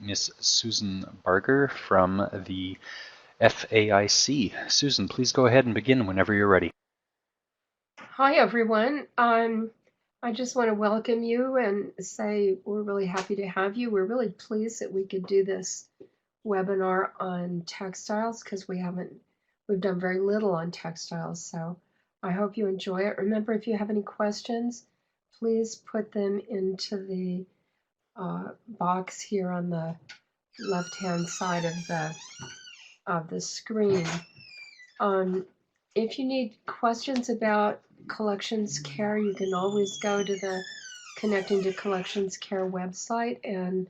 Miss Susan Barger from the FAIC. Susan, please go ahead and begin whenever you're ready. Hi, everyone. I just want to welcome you and say we're really happy to have you. We're really pleased that we could do this webinar on textiles because we've done very little on textiles. So I hope you enjoy it. Remember, if you have any questions, please put them into the box here on the left-hand side of the screen. If you need questions about collections care, you can always go to the Connecting to Collections Care website and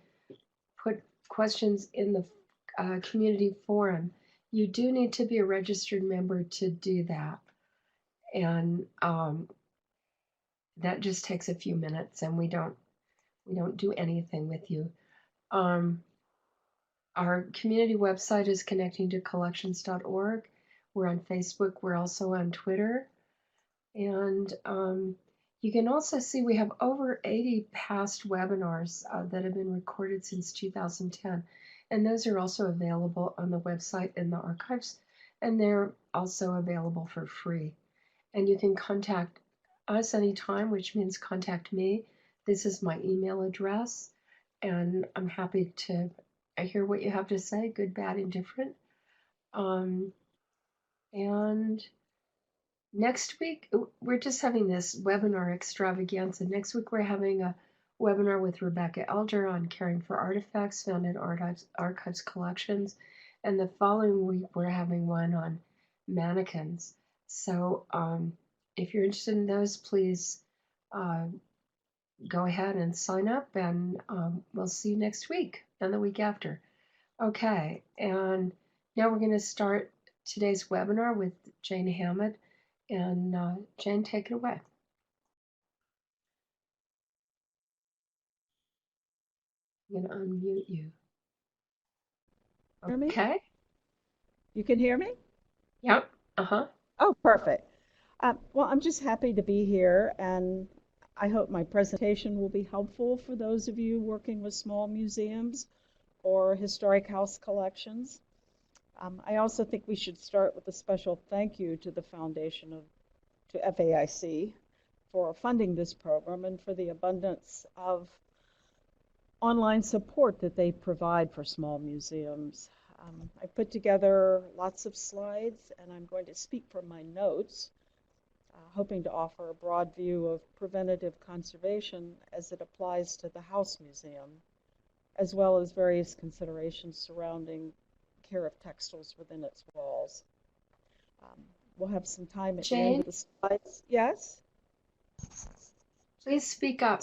put questions in the community forum. You do need to be a registered member to do that. And that just takes a few minutes, and we don't do anything with you. Our community website is connectingtocollections.org. We're on Facebook. We're also on Twitter. And you can also see we have over 80 past webinars that have been recorded since 2010. And those are also available on the website in the archives. And they're also available for free. And you can contact us anytime, which means contact me. This is my email address. And I'm happy to hear what you have to say, good, bad, indifferent. And next week, we're just having this webinar extravaganza. Next week, we're having a webinar with Rebecca Elder on caring for artifacts found in archives collections. And the following week, we're having one on mannequins. So if you're interested in those, please go ahead and sign up, and we'll see you next week and the week after. Okay, and now we're going to start today's webinar with Jane Hammond. And Jane, take it away. I'm going to unmute you. Hear me? Okay. You can hear me? Yep. Uh-huh. Oh, perfect. Well, I'm just happy to be here, and I hope my presentation will be helpful for those of you working with small museums or historic house collections. I also think we should start with a special thank you to the Foundation to FAIC for funding this program and for the abundance of online support that they provide for small museums. I put together lots of slides, and I'm going to speak from my notes, hoping to offer a broad view of preventative conservation as it applies to the house museum, as well as various considerations surrounding care of textiles within its walls. We'll have some time at the end of the slides. Yes? Please speak up.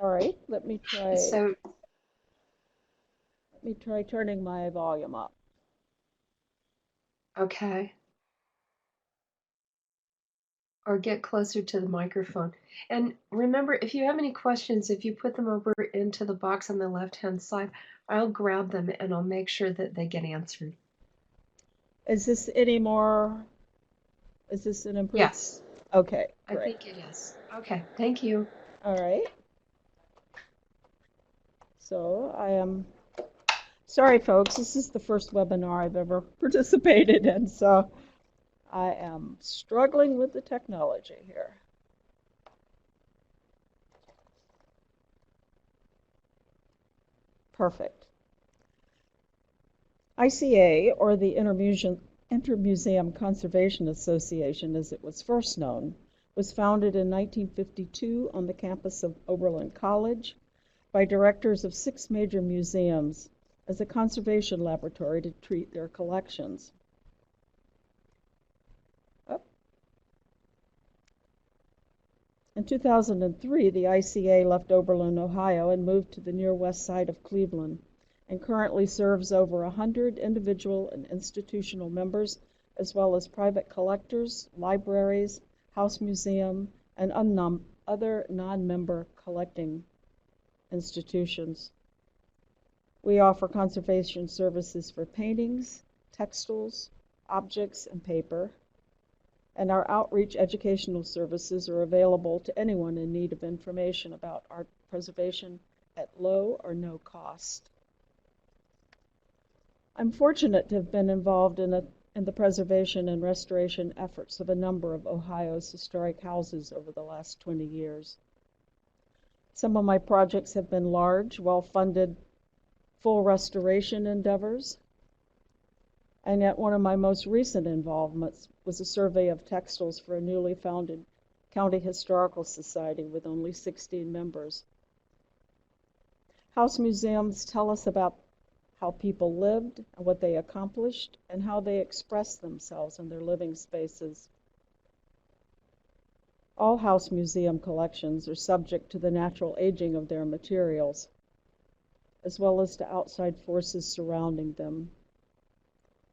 All right, let me try turning my volume up. Okay. Or get closer to the microphone. And remember, if you have any questions, if you put them over into the box on the left-hand side, I'll grab them and I'll make sure that they get answered. Is this an improvement? Yes. Okay, great. I think it is. Okay, thank you. All right. So I am sorry, folks. This is the first webinar I've ever participated in, so I am struggling with the technology here. Perfect. ICA, or the Intermuseum Conservation Association, as it was first known, was founded in 1952 on the campus of Oberlin College by directors of 6 major museums as a conservation laboratory to treat their collections. In 2003, the ICA left Oberlin, Ohio, and moved to the near west side of Cleveland, and currently serves over 100 individual and institutional members, as well as private collectors, libraries, house museum, and other non-member collecting institutions. We offer conservation services for paintings, textiles, objects, and paper, and our outreach educational services are available to anyone in need of information about art preservation at low or no cost. I'm fortunate to have been involved in the preservation and restoration efforts of a number of Ohio's historic houses over the last 20 years. Some of my projects have been large, well-funded, full restoration endeavors, and yet one of my most recent involvements was a survey of textiles for a newly founded county historical society with only 16 members. House museums tell us about how people lived and what they accomplished and how they expressed themselves in their living spaces. All house museum collections are subject to the natural aging of their materials, as well as to outside forces surrounding them,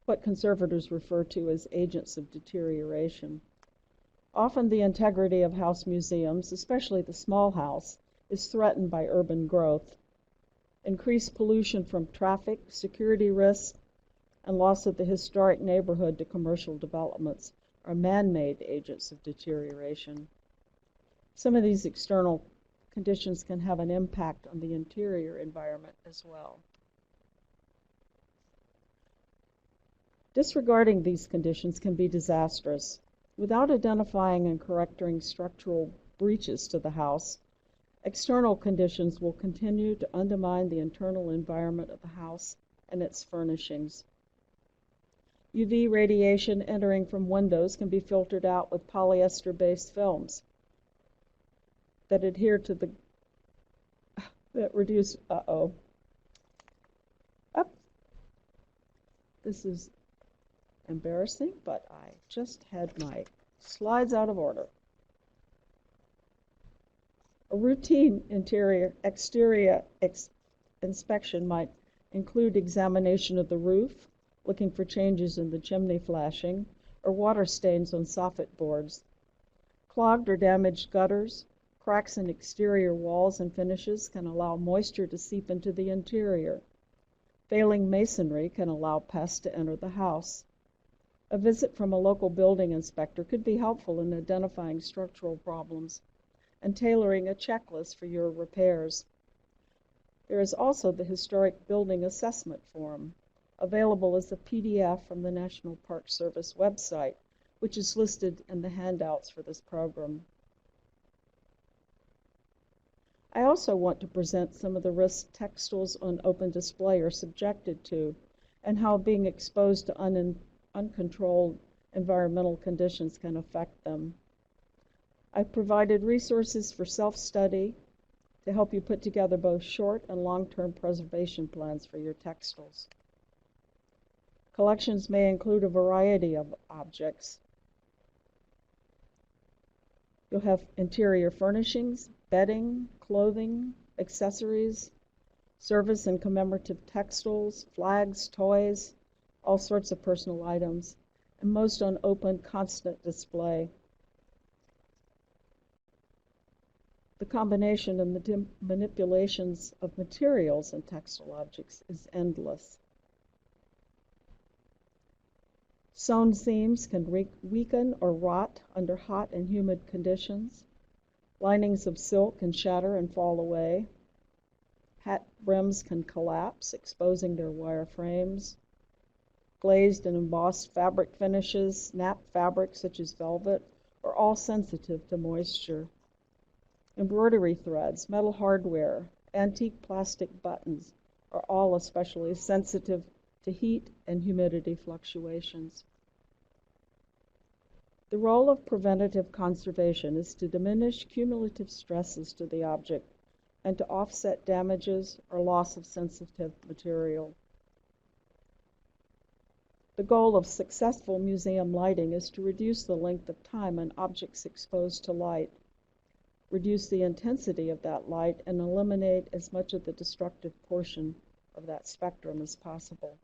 what conservators refer to as agents of deterioration. Often the integrity of house museums, especially the small house, is threatened by urban growth. Increased pollution from traffic, security risks, and loss of the historic neighborhood to commercial developments are man-made agents of deterioration. Some of these external conditions can have an impact on the interior environment as well. Disregarding these conditions can be disastrous. Without identifying and correcting structural breaches to the house, external conditions will continue to undermine the internal environment of the house and its furnishings. UV radiation entering from windows can be filtered out with polyester-based films that adhere to the that reduce this is embarrassing, but I just had my slides out of order. A routine exterior inspection might include examination of the roof, looking for changes in the chimney flashing, or water stains on soffit boards. Clogged or damaged gutters, cracks in exterior walls and finishes can allow moisture to seep into the interior. Failing masonry can allow pests to enter the house. A visit from a local building inspector could be helpful in identifying structural problems and tailoring a checklist for your repairs. There is also the Historic Building Assessment Form, available as a PDF from the National Park Service website, which is listed in the handouts for this program. I also want to present some of the risks textiles on open display are subjected to, and how being exposed to uncontrolled environmental conditions can affect them. I've provided resources for self-study to help you put together both short and long-term preservation plans for your textiles. Collections may include a variety of objects. You'll have interior furnishings, bedding, clothing, accessories, service and commemorative textiles, flags, toys, all sorts of personal items, and most on open, constant display. The combination of manipulations of materials and textile objects is endless. Sewn seams can weaken or rot under hot and humid conditions. Linings of silk can shatter and fall away. Hat brims can collapse, exposing their wire frames. Glazed and embossed fabric finishes, snap fabrics such as velvet, are all sensitive to moisture. Embroidery threads, metal hardware, antique plastic buttons are all especially sensitive to heat and humidity fluctuations. The role of preventative conservation is to diminish cumulative stresses to the object and to offset damages or loss of sensitive material. The goal of successful museum lighting is to reduce the length of time an object's exposed to light, reduce the intensity of that light, and eliminate as much of the destructive portion of that spectrum as possible.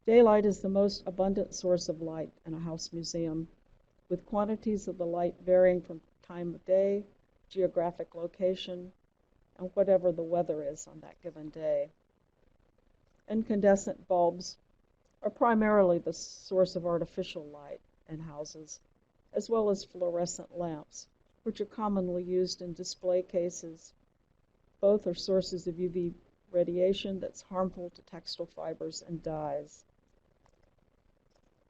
Daylight is the most abundant source of light in a house museum, with quantities of the light varying from time of day, geographic location, and whatever the weather is on that given day. Incandescent bulbs are primarily the source of artificial light in houses, as well as fluorescent lamps, which are commonly used in display cases, Both are sources of UV radiation that's harmful to textile fibers and dyes.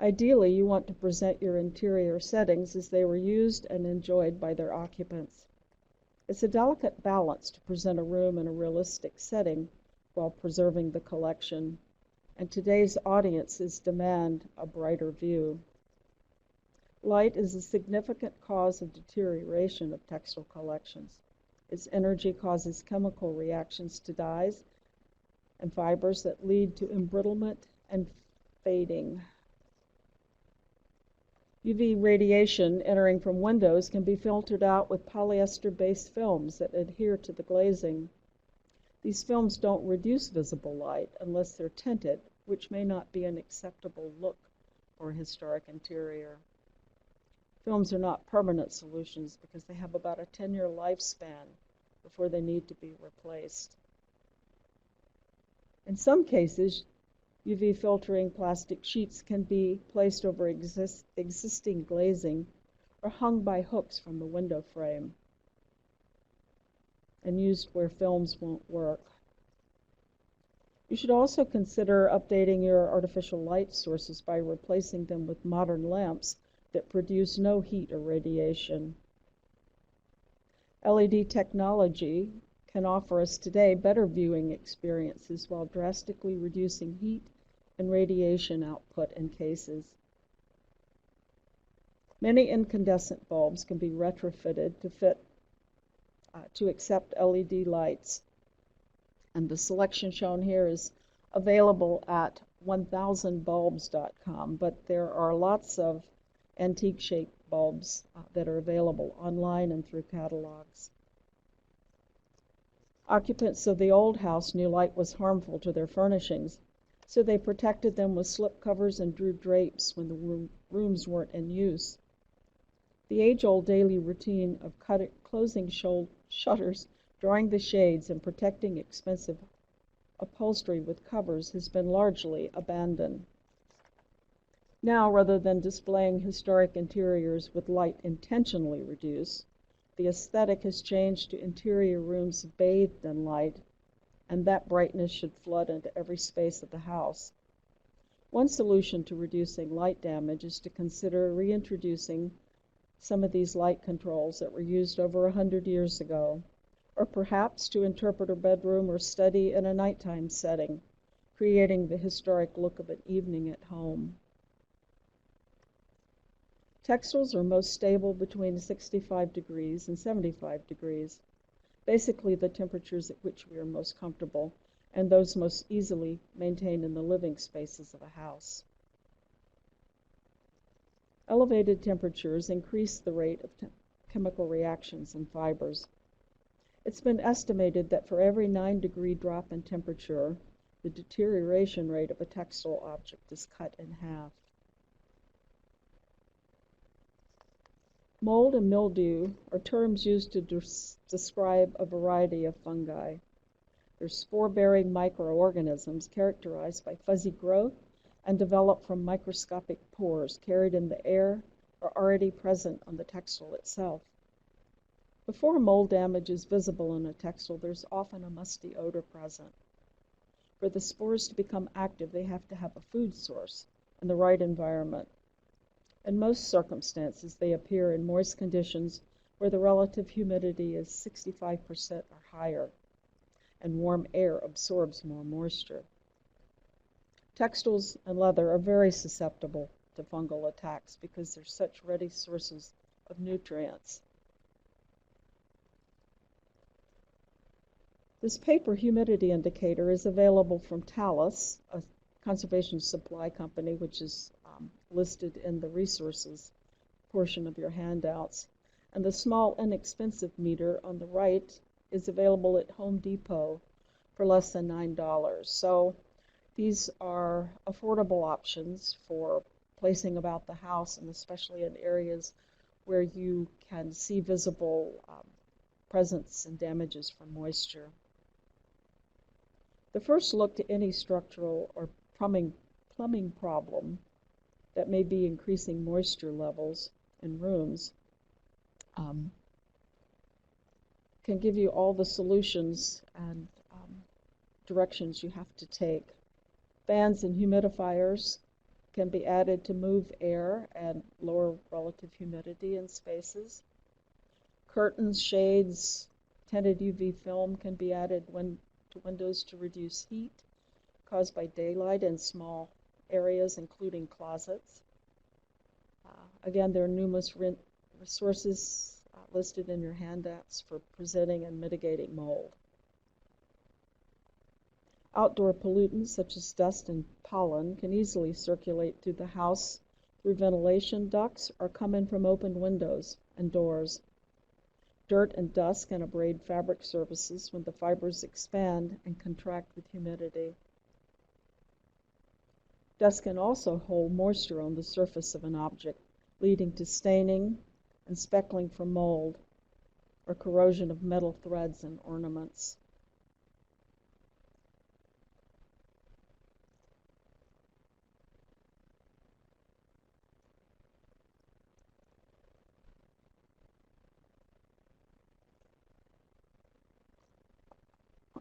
Ideally, you want to present your interior settings as they were used and enjoyed by their occupants. It's a delicate balance to present a room in a realistic setting while preserving the collection, and today's audiences demand a brighter view. Light is a significant cause of deterioration of textile collections. Its energy causes chemical reactions to dyes and fibers that lead to embrittlement and fading. UV radiation entering from windows can be filtered out with polyester-based films that adhere to the glazing. These films don't reduce visible light unless they're tinted, which may not be an acceptable look for a historic interior. Films are not permanent solutions because they have about a 10-year lifespan before they need to be replaced. In some cases, UV filtering plastic sheets can be placed over existing glazing or hung by hooks from the window frame and used where films won't work. You should also consider updating your artificial light sources by replacing them with modern lamps that produce no heat or radiation. LED technology can offer us today better viewing experiences while drastically reducing heat and radiation output in cases. Many incandescent bulbs can be retrofitted to accept LED lights, and the selection shown here is available at 1000bulbs.com, but there are lots of antique shaped bulbs that are available online and through catalogs. Occupants of the old house knew light was harmful to their furnishings, so they protected them with slip covers and drew drapes when the rooms weren't in use. The age-old daily routine of closing shutters, drawing the shades, and protecting expensive upholstery with covers has been largely abandoned. Now, rather than displaying historic interiors with light intentionally reduced, the aesthetic has changed to interior rooms bathed in light, and that brightness should flood into every space of the house. One solution to reducing light damage is to consider reintroducing some of these light controls that were used over 100 years ago, or perhaps to interpret a bedroom or study in a nighttime setting, creating the historic look of an evening at home. Textiles are most stable between 65 degrees and 75 degrees, basically the temperatures at which we are most comfortable and those most easily maintained in the living spaces of a house. Elevated temperatures increase the rate of chemical reactions in fibers. It's been estimated that for every 9-degree drop in temperature, the deterioration rate of a textile object is cut in half. Mold and mildew are terms used to describe a variety of fungi. They're spore-bearing microorganisms characterized by fuzzy growth and develop from microscopic pores carried in the air or already present on the textile itself. Before mold damage is visible in a textile, there's often a musty odor present. For the spores to become active, they have to have a food source and the right environment. In most circumstances, they appear in moist conditions where the relative humidity is 65% or higher, and warm air absorbs more moisture. Textiles and leather are very susceptible to fungal attacks because they're such ready sources of nutrients. This paper humidity indicator is available from Talus, a conservation supply company, which is listed in the resources portion of your handouts. And the small, inexpensive meter on the right is available at Home Depot for less than $9. So these are affordable options for placing about the house, and especially in areas where you can see visible presence and damages from moisture. The first look to any structural or plumbing problem that may be increasing moisture levels in rooms can give you all the solutions and directions you have to take. Fans and humidifiers can be added to move air and lower relative humidity in spaces. Curtains, shades, tinted UV film can be added to windows to reduce heat caused by daylight in small areas, including closets. Again, there are numerous resources listed in your handouts for presenting and mitigating mold. Outdoor pollutants such as dust and pollen can easily circulate through the house through ventilation ducts or come in from open windows and doors. Dirt and dust can abrade fabric surfaces when the fibers expand and contract with humidity. Dust can also hold moisture on the surface of an object, leading to staining and speckling from mold or corrosion of metal threads and ornaments.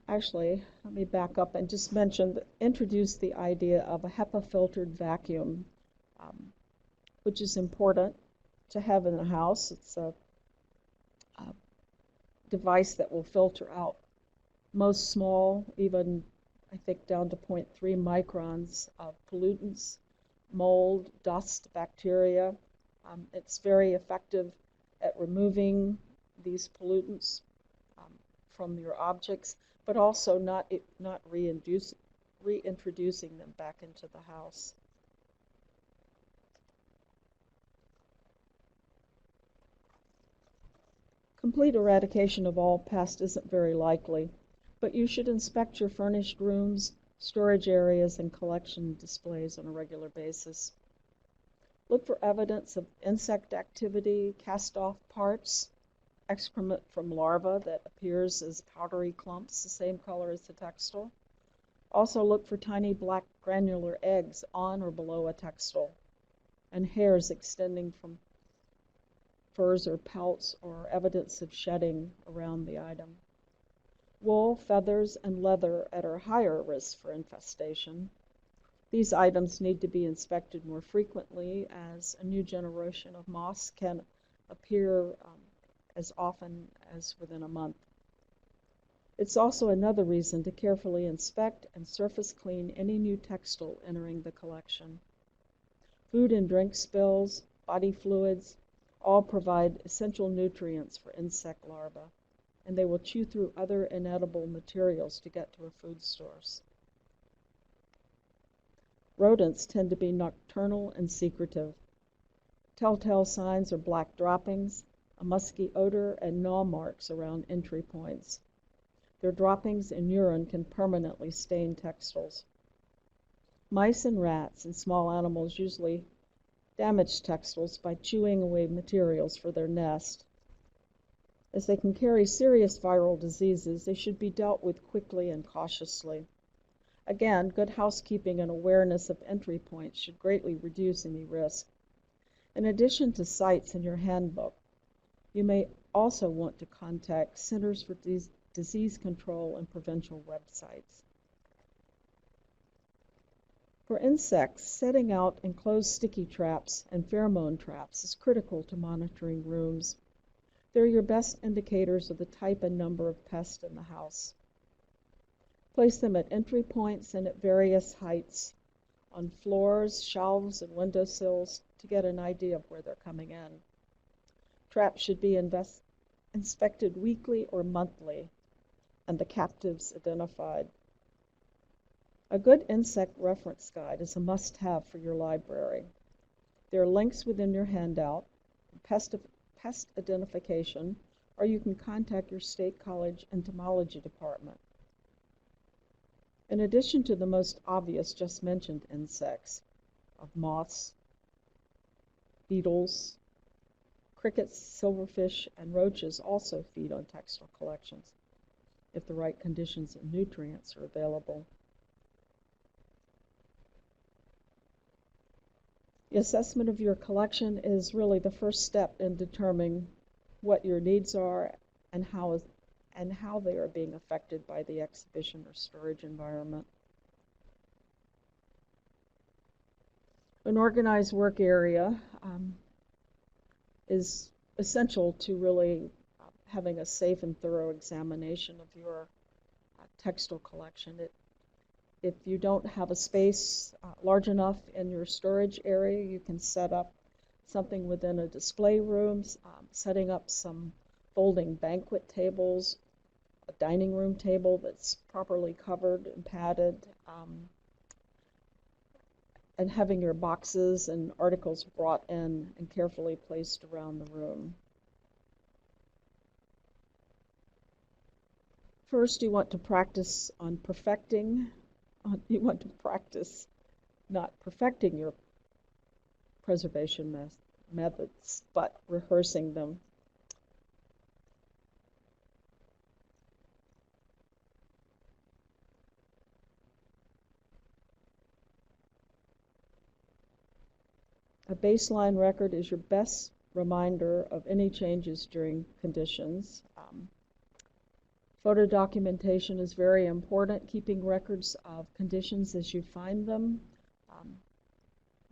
Actually, let me back up and just introduce the idea of a HEPA-filtered vacuum, which is important to have in the house. It's a device that will filter out most small, even I think down to 0.3 microns of pollutants, mold, dust, bacteria. It's very effective at removing these pollutants from your objects, but also not reintroducing them back into the house. Complete eradication of all pests isn't very likely, but you should inspect your furnished rooms, storage areas, and collection displays on a regular basis. Look for evidence of insect activity, cast-off parts, excrement from larvae that appears as powdery clumps, the same color as the textile. Also look for tiny black granular eggs on or below a textile, and hairs extending from furs or pelts or evidence of shedding around the item. Wool, feathers, and leather are higher risk for infestation. These items need to be inspected more frequently as a new generation of moths can appear as often as within a month. It's also another reason to carefully inspect and surface clean any new textile entering the collection. Food and drink spills, body fluids, all provide essential nutrients for insect larvae, and they will chew through other inedible materials to get to a food source. Rodents tend to be nocturnal and secretive. Telltale signs are black droppings, a musky odor, and gnaw marks around entry points. Their droppings and urine can permanently stain textiles. Mice and rats and small animals usually damage textiles by chewing away materials for their nest. As they can carry serious viral diseases, they should be dealt with quickly and cautiously. Again, good housekeeping and awareness of entry points should greatly reduce any risk. In addition to sites in your handbook, you may also want to contact Centers for Disease Control and Prevention websites. For insects, setting out enclosed sticky traps and pheromone traps is critical to monitoring rooms. They're your best indicators of the type and number of pests in the house. Place them at entry points and at various heights, on floors, shelves, and windowsills to get an idea of where they're coming in. Traps should be inspected weekly or monthly, and the captives identified. A good insect reference guide is a must-have for your library. There are links within your handout, pest identification, or you can contact your State College entomology department. In addition to the most obvious just mentioned insects of moths, beetles, crickets, silverfish, and roaches also feed on textile collections if the right conditions and nutrients are available. The assessment of your collection is really the first step in determining what your needs are and how and how they are being affected by the exhibition or storage environment. An organized work area is essential to really having a safe and thorough examination of your textile collection. If you don't have a space large enough in your storage area, you can set up something within a display room, setting up some folding banquet tables, a dining room table that's properly covered and padded, and having your boxes and articles brought in and carefully placed around the room. First, you want to practice on perfecting. You want to practice not perfecting your preservation methods, but rehearsing them. A baseline record is your best reminder of any changes during conditions. Photo documentation is very important, keeping records of conditions as you find them,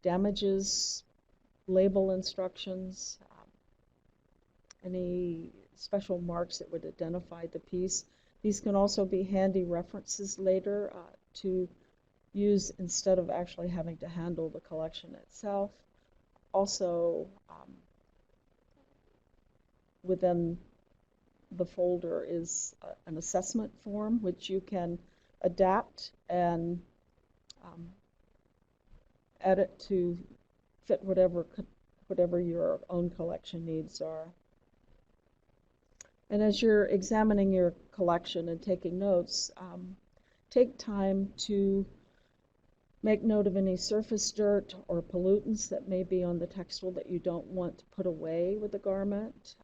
damages, label instructions, any special marks that would identify the piece. These can also be handy references later to use instead of actually having to handle the collection itself. Also, within the folder is an assessment form, which you can adapt and edit to fit whatever your own collection needs are. And as you're examining your collection and taking notes, take time to make note of any surface dirt or pollutants that may be on the textile that you don't want to put away with the garment.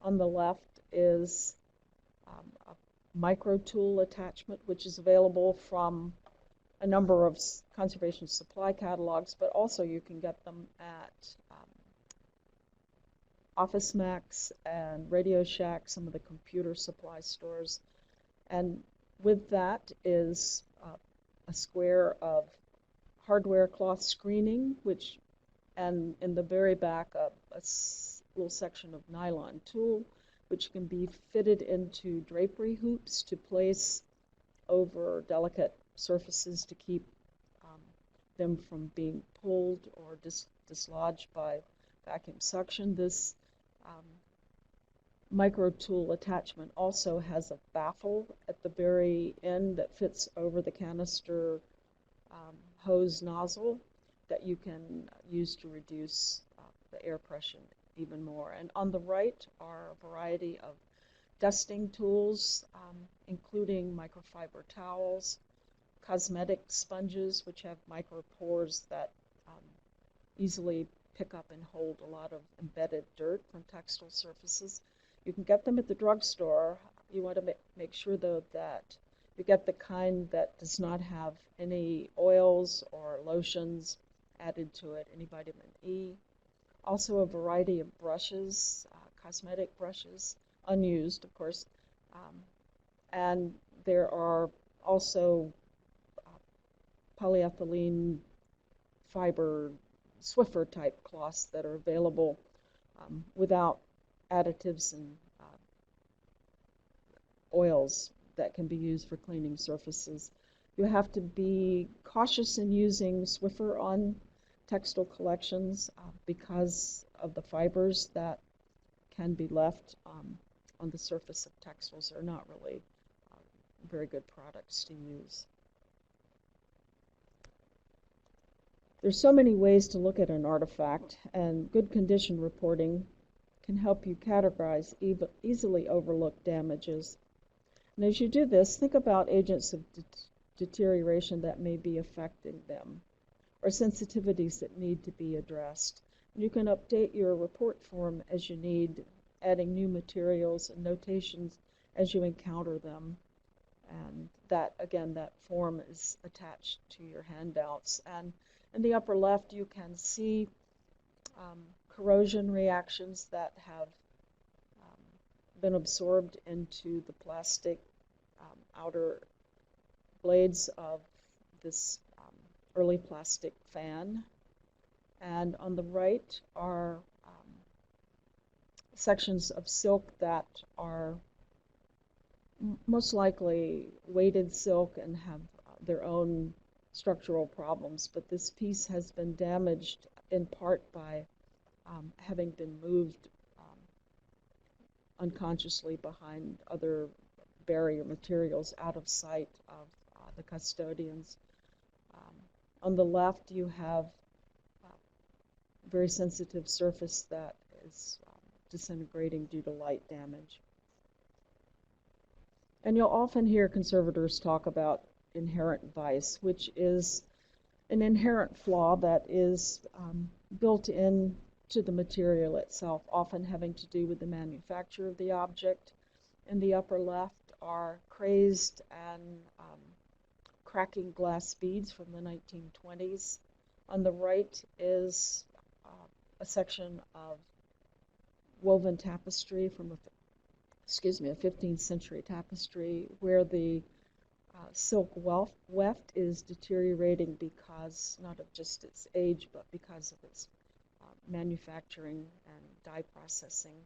On the left is a micro tool attachment, which is available from a number of conservation supply catalogs, but also you can get them at Office Max and Radio Shack, some of the computer supply stores. And with that is a square of hardware cloth screening, and in the very back a little section of nylon tulle, which can be fitted into drapery hoops to place over delicate surfaces to keep them from being pulled or dislodged by vacuum suction. This micro tool attachment also has a baffle at the very end that fits over the canister hose nozzle that you can use to reduce the air pressure even more. And on the right are a variety of dusting tools, including microfiber towels, cosmetic sponges, which have micropores that easily pick up and hold a lot of embedded dirt from textile surfaces. You can get them at the drugstore. You want to make sure, though, that you get the kind that does not have any oils or lotions added to it, any vitamin E. Also a variety of brushes, cosmetic brushes, unused, of course. And there are also polyethylene fiber Swiffer type cloths that are available without additives and oils that can be used for cleaning surfaces. You have to be cautious in using Swiffer on textile collections because of the fibers that can be left on the surface of textiles. Are not really very good products to use. There's so many ways to look at an artifact, and good condition reporting can help you categorize easily overlooked damages. And as you do this, think about agents of deterioration that may be affecting them, or sensitivities that need to be addressed. And you can update your report form as you need, adding new materials and notations as you encounter them. And that, again, that form is attached to your handouts. And in the upper left, you can see corrosion reactions that have been absorbed into the plastic outer blades of this early plastic fan. And on the right are sections of silk that are most likely weighted silk and have their own structural problems, but this piece has been damaged in part by having been moved unconsciously behind other barrier materials out of sight of the custodians. On the left, you have a very sensitive surface that is disintegrating due to light damage. And you'll often hear conservators talk about inherent vice, which is an inherent flaw that is built in to the material itself, often having to do with the manufacture of the object. In the upper left are crazed and cracking glass beads from the 1920s. On the right is a section of woven tapestry from a 15th century tapestry where the silk weft is deteriorating because not of just its age, but because of its manufacturing and dye processing.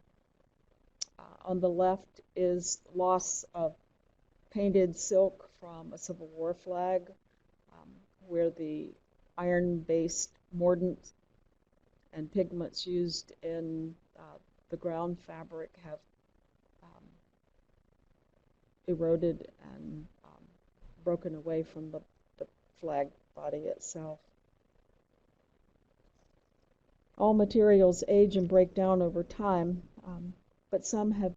On the left is loss of painted silk from a Civil War flag, where the iron-based mordant and pigments used in the ground fabric have eroded and broken away from the flag body itself. All materials age and break down over time, but some have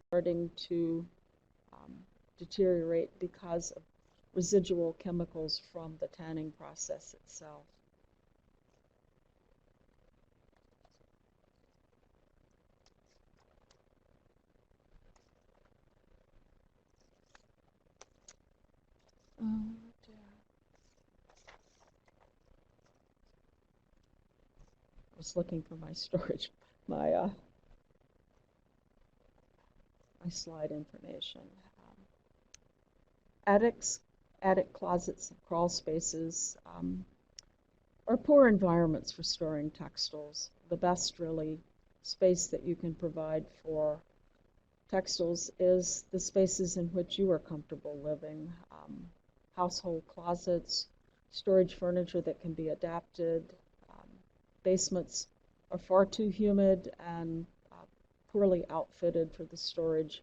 starting to deteriorate because of residual chemicals from the tanning process itself. Oh dear. I was looking for my storage, my slide information. Attic closets, crawl spaces are poor environments for storing textiles. The best, really, space that you can provide for textiles is the spaces in which you are comfortable living. Household closets, storage furniture that can be adapted. Basements are far too humid and poorly outfitted for the storage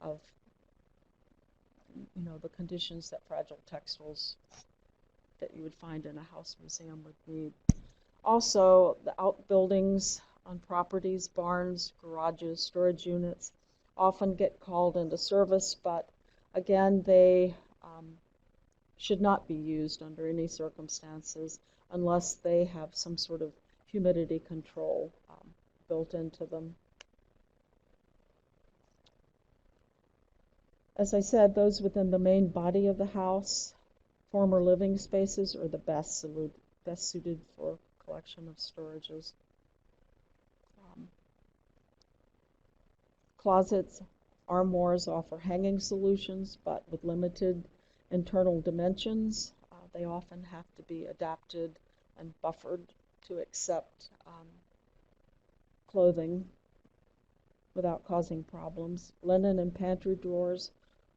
of, the conditions that fragile textiles that you would find in a house museum would need. Also, the outbuildings on properties, barns, garages, storage units often get called into service, but again, they should not be used under any circumstances unless they have some sort of humidity control built into them. As I said, those within the main body of the house, former living spaces, are the best suited for collection of storages. Closets, armoires offer hanging solutions, but with limited internal dimensions. They often have to be adapted and buffered to accept clothing without causing problems. Linen and pantry drawers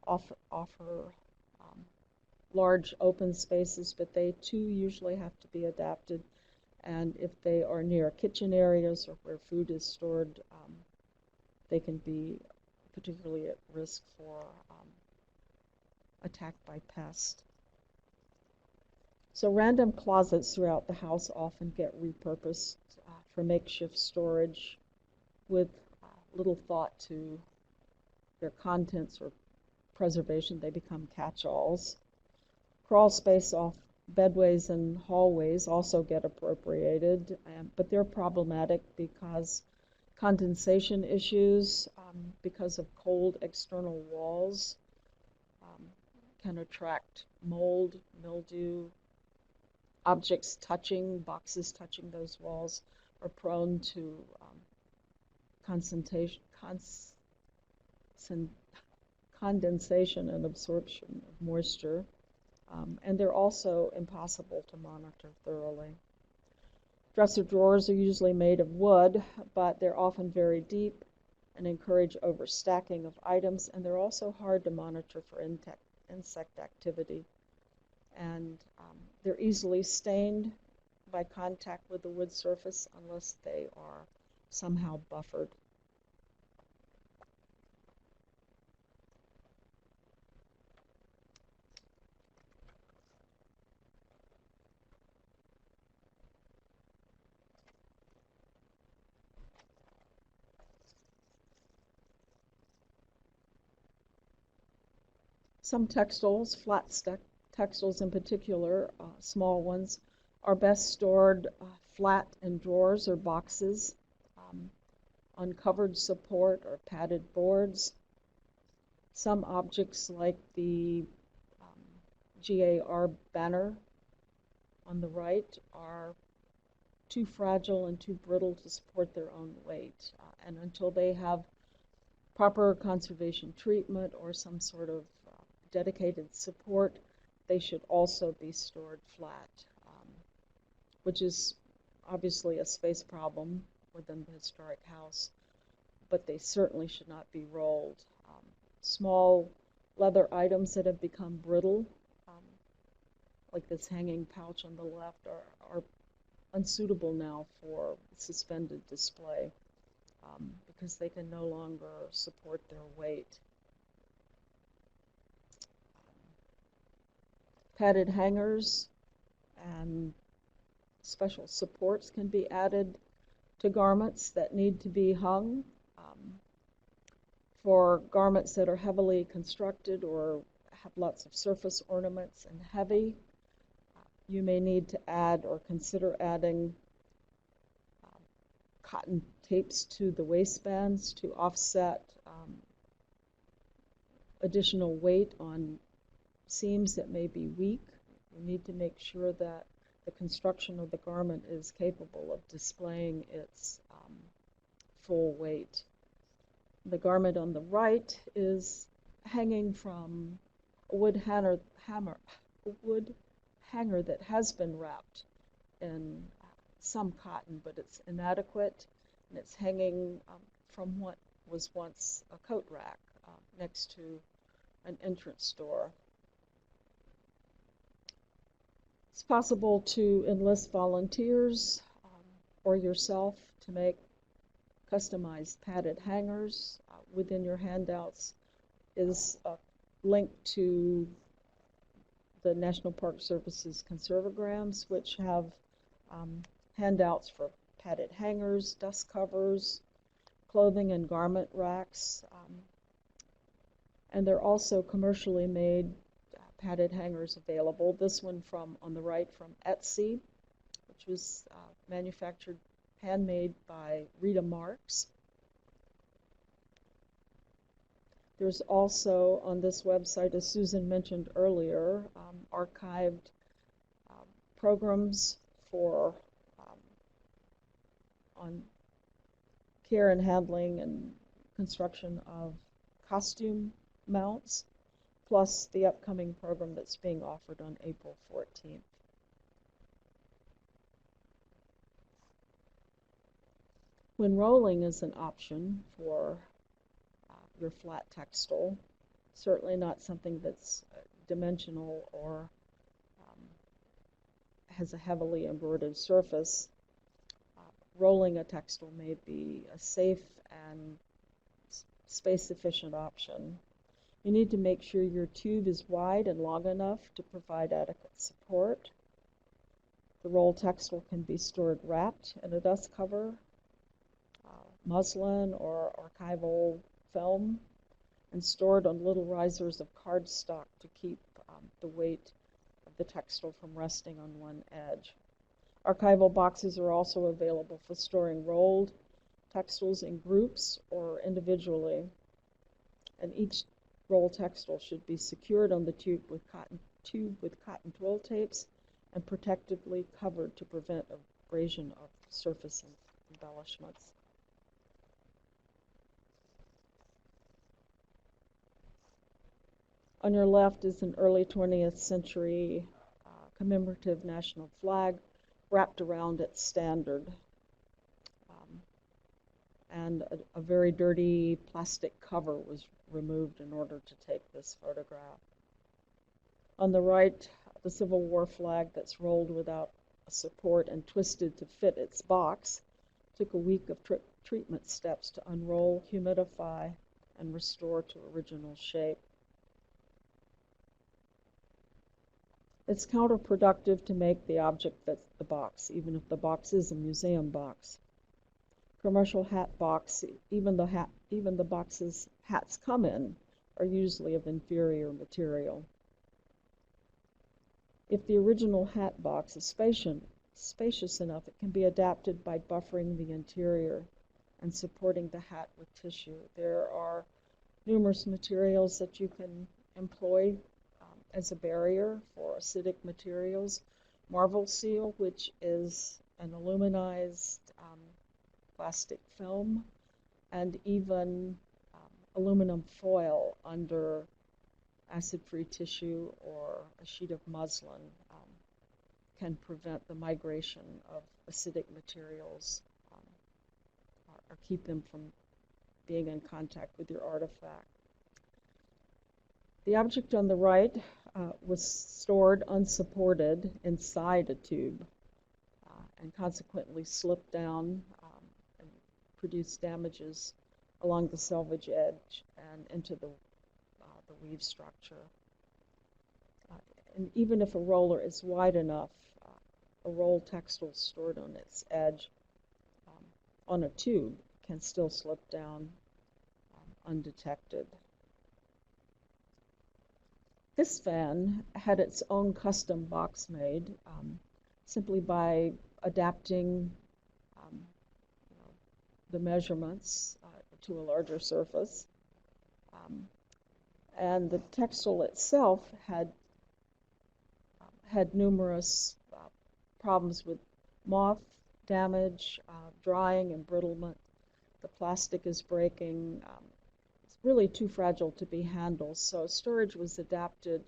offer large open spaces, but they too usually have to be adapted. And if they are near kitchen areas or where food is stored, they can be particularly at risk for attack by pests. So random closets throughout the house often get repurposed for makeshift storage with little thought to their contents or preservation. They become catch-alls. Crawl space off bedways and hallways also get appropriated, but they're problematic because condensation issues, because of cold external walls, can attract mold, mildew. Objects touching, boxes touching those walls are prone to condensation and absorption of moisture. And they're also impossible to monitor thoroughly. Dresser drawers are usually made of wood, but they're often very deep and encourage overstacking of items, and they're also hard to monitor for insect activity. And they're easily stained by contact with the wood surface unless they are somehow buffered. Some textiles, flat stack textiles in particular, small ones, are best stored flat in drawers or boxes, on covered support or padded boards. Some objects like the GAR banner on the right are too fragile and too brittle to support their own weight. And until they have proper conservation treatment or some sort of dedicated support, they should also be stored flat, which is obviously a space problem within the historic house, but they certainly should not be rolled. Small leather items that have become brittle, like this hanging pouch on the left, are unsuitable now for suspended display because they can no longer support their weight. Padded hangers and special supports can be added to garments that need to be hung. For garments that are heavily constructed or have lots of surface ornaments and heavy, you may need to add or consider adding cotton tapes to the waistbands to offset additional weight on seams that may be weak. You need to make sure that the construction of the garment is capable of displaying its full weight. The garment on the right is hanging from a wood hanger that has been wrapped in some cotton, but it's inadequate, and it's hanging from what was once a coat rack next to an entrance door. It's possible to enlist volunteers or yourself to make customized padded hangers. Within your handouts is a link to the National Park Service's conservograms, which have handouts for padded hangers, dust covers, clothing and garment racks, and they're also commercially made padded hangers available. This one on the right from Etsy, which was manufactured, handmade by Rita Marks. There's also on this website, as Susan mentioned earlier, archived programs for on care and handling and construction of costume mounts, plus the upcoming program that's being offered on April 14th. When rolling is an option for your flat textile, certainly not something that's dimensional or has a heavily embroidered surface, rolling a textile may be a safe and space-efficient option. You need to make sure your tube is wide and long enough to provide adequate support. The roll textile can be stored wrapped in a dust cover, muslin or archival film, and stored on little risers of cardstock to keep the weight of the textile from resting on one edge. Archival boxes are also available for storing rolled textiles in groups or individually, and each roll textile should be secured on the tube with cotton twill tapes and protectively covered to prevent abrasion of surface embellishments. On your left is an early 20th century commemorative national flag wrapped around its standard. And a very dirty plastic cover was removed in order to take this photograph. On the right, the Civil War flag that's rolled without a support and twisted to fit its box took a week of treatment steps to unroll, humidify, and restore to original shape. It's counterproductive to make the object fit the box, even if the box is a museum box. Commercial hat box, even the boxes hats come in, are usually of inferior material. If the original hat box is spacious enough, it can be adapted by buffering the interior and supporting the hat with tissue. There are numerous materials that you can employ as a barrier for acidic materials. Marble seal, which is an aluminized plastic film, and even aluminum foil under acid-free tissue or a sheet of muslin can prevent the migration of acidic materials or keep them from being in contact with your artifact. The object on the right was stored unsupported inside a tube and consequently slipped down and produced damages along the selvage edge and into the weave structure. And even if a roller is wide enough, a roll textile stored on its edge on a tube can still slip down undetected. This fan had its own custom box made simply by adapting the measurements to a larger surface. And the textile itself had numerous problems with moth damage, drying, embrittlement. The plastic is breaking. It's really too fragile to be handled, so storage was adapted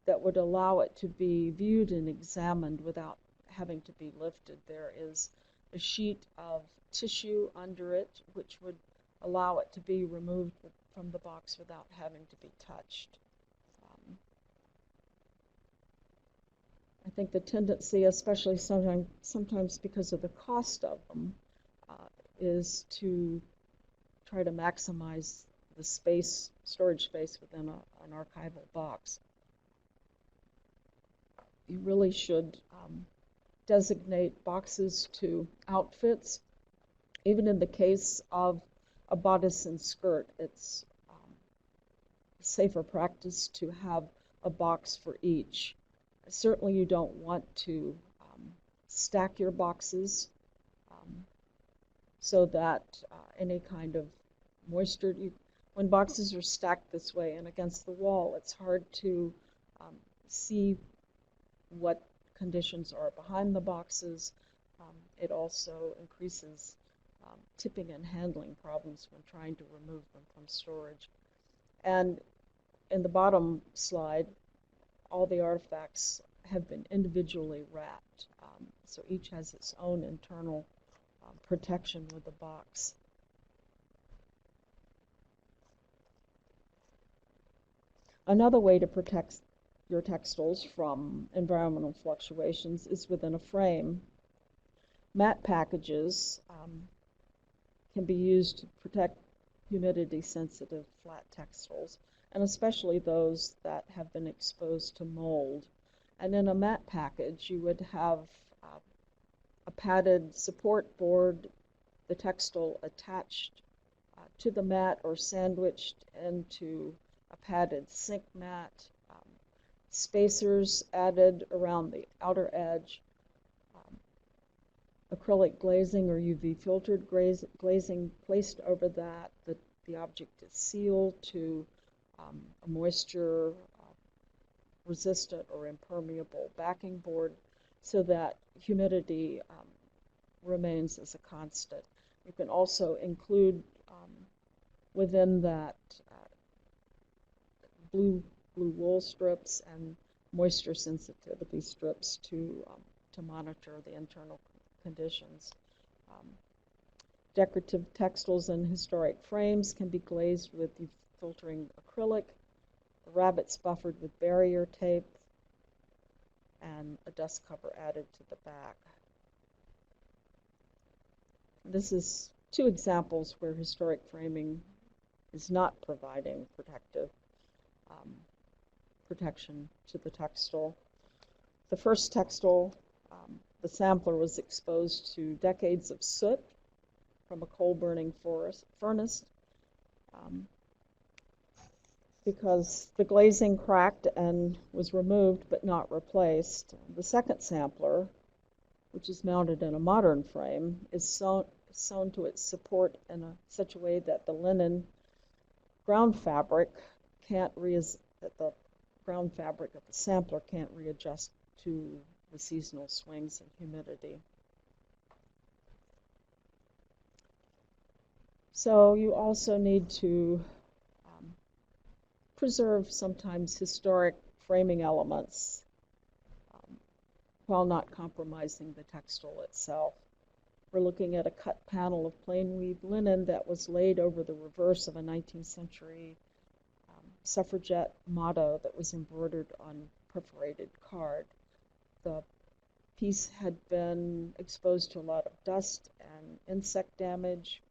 that would allow it to be viewed and examined without having to be lifted. There is a sheet of tissue under it which would allow it to be removed from the box without having to be touched. I think the tendency, especially sometimes because of the cost of them, is to try to maximize the storage space within an archival box. You really should designate boxes to outfits. Even in the case of a bodice and skirt, it's safer practice to have a box for each. Certainly you don't want to stack your boxes so that any kind of moisture, when boxes are stacked this way and against the wall, it's hard to see what conditions are behind the boxes. It also increases tipping and handling problems when trying to remove them from storage. And in the bottom slide, all the artifacts have been individually wrapped, so each has its own internal protection with the box. Another way to protect your textiles from environmental fluctuations is within a frame. Matte packages can be used to protect humidity-sensitive flat textiles, and especially those that have been exposed to mold. And in a matte package, you would have a padded support board, the textile attached to the mat or sandwiched into a padded sink mat, spacers added around the outer edge, acrylic glazing or UV filtered glazing placed over that. The object is sealed to a moisture resistant or impermeable backing board so that humidity remains as a constant. You can also include within that blue wool strips and moisture sensitivity strips to monitor the internal conditions. Decorative textiles and historic frames can be glazed with filtering acrylic, the rabbets buffered with barrier tape, and a dust cover added to the back. This is two examples where historic framing is not providing protection to the textile. The first textile, the sampler, was exposed to decades of soot from a coal-burning furnace because the glazing cracked and was removed but not replaced. The second sampler, which is mounted in a modern frame, is sewn to its support in such a way that the linen ground fabric the ground fabric of the sampler can't readjust to the seasonal swings in humidity. So you also need to preserve sometimes historic framing elements while not compromising the textile itself. We're looking at a cut panel of plain weave linen that was laid over the reverse of a 19th century suffragette motto that was embroidered on perforated card. The piece had been exposed to a lot of dust and insect damage.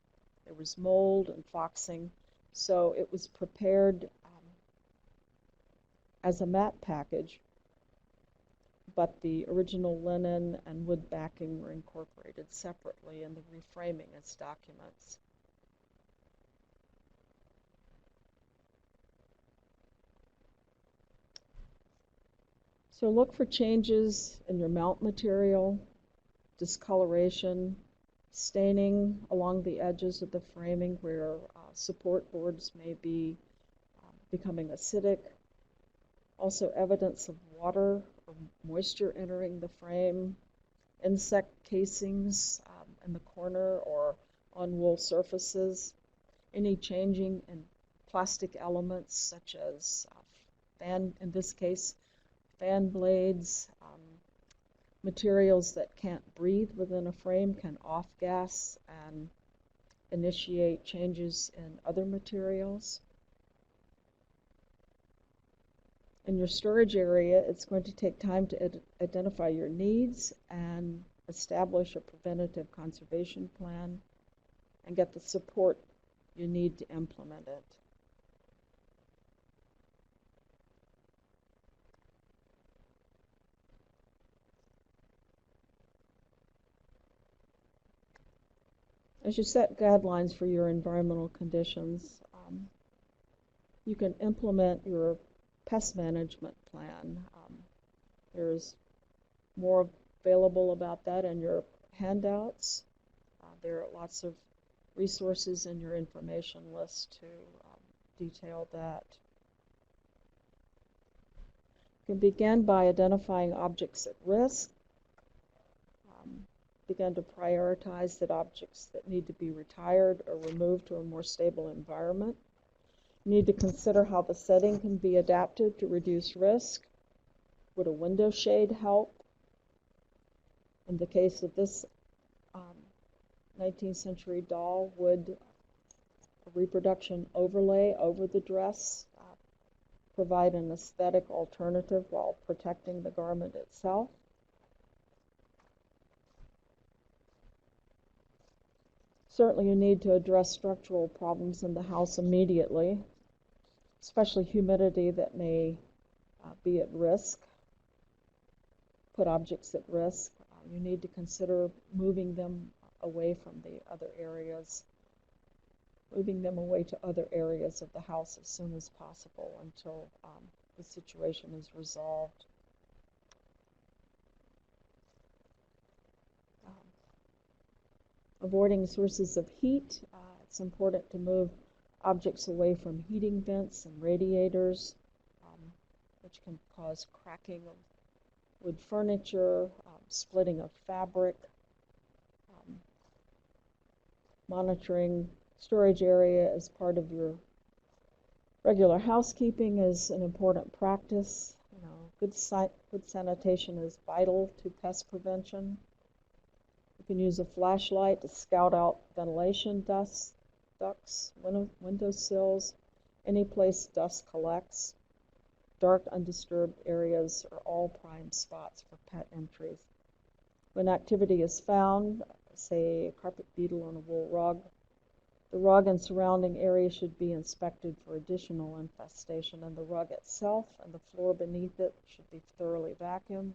There was mold and foxing, so it was prepared as a mat package, but the original linen and wood backing were incorporated separately in the reframing as documents. So look for changes in your mount material, discoloration, staining along the edges of the framing where support boards may be becoming acidic. Also evidence of water or moisture entering the frame, insect casings in the corner or on wool surfaces, any changing in plastic elements such as in this case, fan blades, materials that can't breathe within a frame can off-gas and initiate changes in other materials. In your storage area, it's going to take time to identify your needs and establish a preventative conservation plan and get the support you need to implement it. As you set guidelines for your environmental conditions, you can implement your pest management plan. There's more available about that in your handouts. There are lots of resources in your information list to detail that. You can begin by identifying objects at risk. Begin to prioritize that objects that need to be retired or removed to a more stable environment. You need to consider how the setting can be adapted to reduce risk. Would a window shade help? In the case of this 19th century doll, would a reproduction overlay over the dress provide an aesthetic alternative while protecting the garment itself? Certainly you need to address structural problems in the house immediately, especially humidity that may be at risk, put objects at risk. you need to consider moving them away from the other areas, moving them away to other areas of the house as soon as possible until the situation is resolved. Avoiding sources of heat. It's important to move objects away from heating vents and radiators, which can cause cracking of wood furniture, splitting of fabric. Monitoring storage area as part of your regular housekeeping is an important practice. Good sanitation is vital to pest prevention. You can use a flashlight to scout out ventilation ducts, window sills, any place dust collects. Dark, undisturbed areas are all prime spots for pet entries. When activity is found, say a carpet beetle on a wool rug, the rug and surrounding area should be inspected for additional infestation, and the rug itself and the floor beneath it should be thoroughly vacuumed.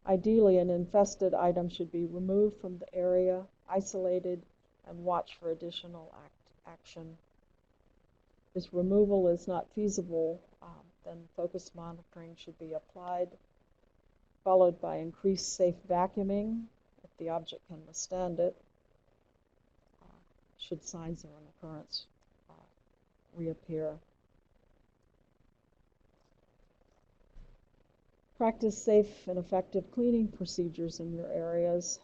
Ideally, an infested item should be removed from the area, isolated, and watch for additional action. If removal is not feasible, then focused monitoring should be applied, followed by increased safe vacuuming if the object can withstand it, should signs of an occurrence reappear. Practice safe and effective cleaning procedures in your areas.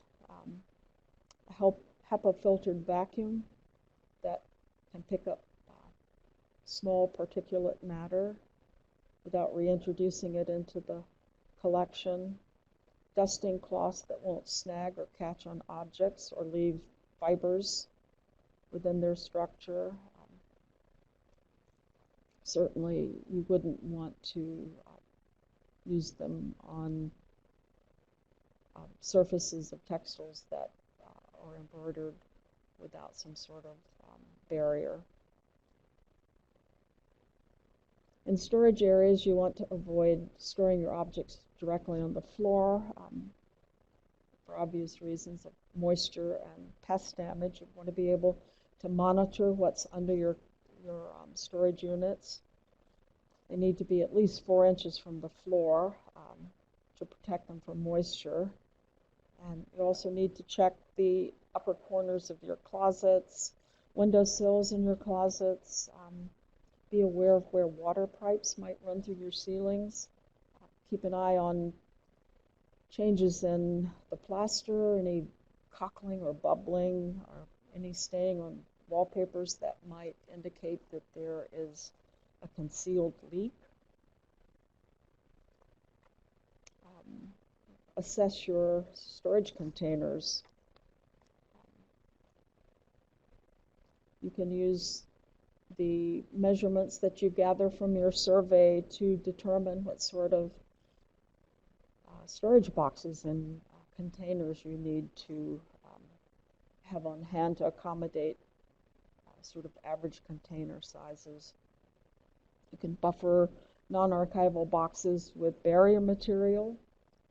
HEPA filtered vacuum that can pick up small particulate matter without reintroducing it into the collection. Dusting cloths that won't snag or catch on objects or leave fibers within their structure. Certainly, you wouldn't want to use them on surfaces of textiles that are embroidered without some sort of barrier. In storage areas, you want to avoid storing your objects directly on the floor for obvious reasons of moisture and pest damage. You want to be able to monitor what's under your storage units. They need to be at least 4 inches from the floor to protect them from moisture. And you also need to check the upper corners of your closets, windowsills in your closets. Be aware of where water pipes might run through your ceilings. Keep an eye on changes in the plaster, any cockling or bubbling, or any staining on wallpapers that might indicate that there is a concealed leak. Assess your storage containers. You can use the measurements that you gather from your survey to determine what sort of storage boxes and containers you need to have on hand to accommodate sort of average container sizes. You can buffer non-archival boxes with barrier material,